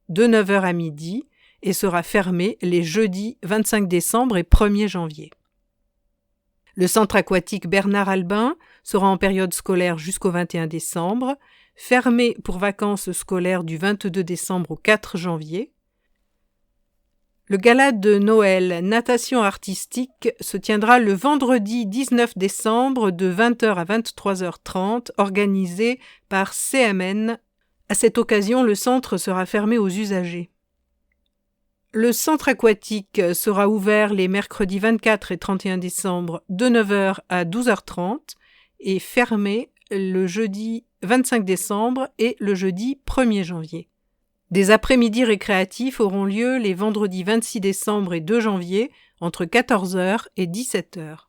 de 9h à midi, et sera fermée les jeudis 25 décembre et 1er janvier. Le centre aquatique Bernard Albin sera en période scolaire jusqu'au 21 décembre, fermé pour vacances scolaires du 22 décembre au 4 janvier. Le gala de Noël natation artistique se tiendra le vendredi 19 décembre de 20h à 23h30, organisé par CMN. À cette occasion, le centre sera fermé aux usagers. Le centre aquatique sera ouvert les mercredis 24 et 31 décembre de 9h à 12h30 et fermé le jeudi 25 décembre et le jeudi 1er janvier. Des après-midi récréatifs auront lieu les vendredis 26 décembre et 2 janvier entre 14h et 17h.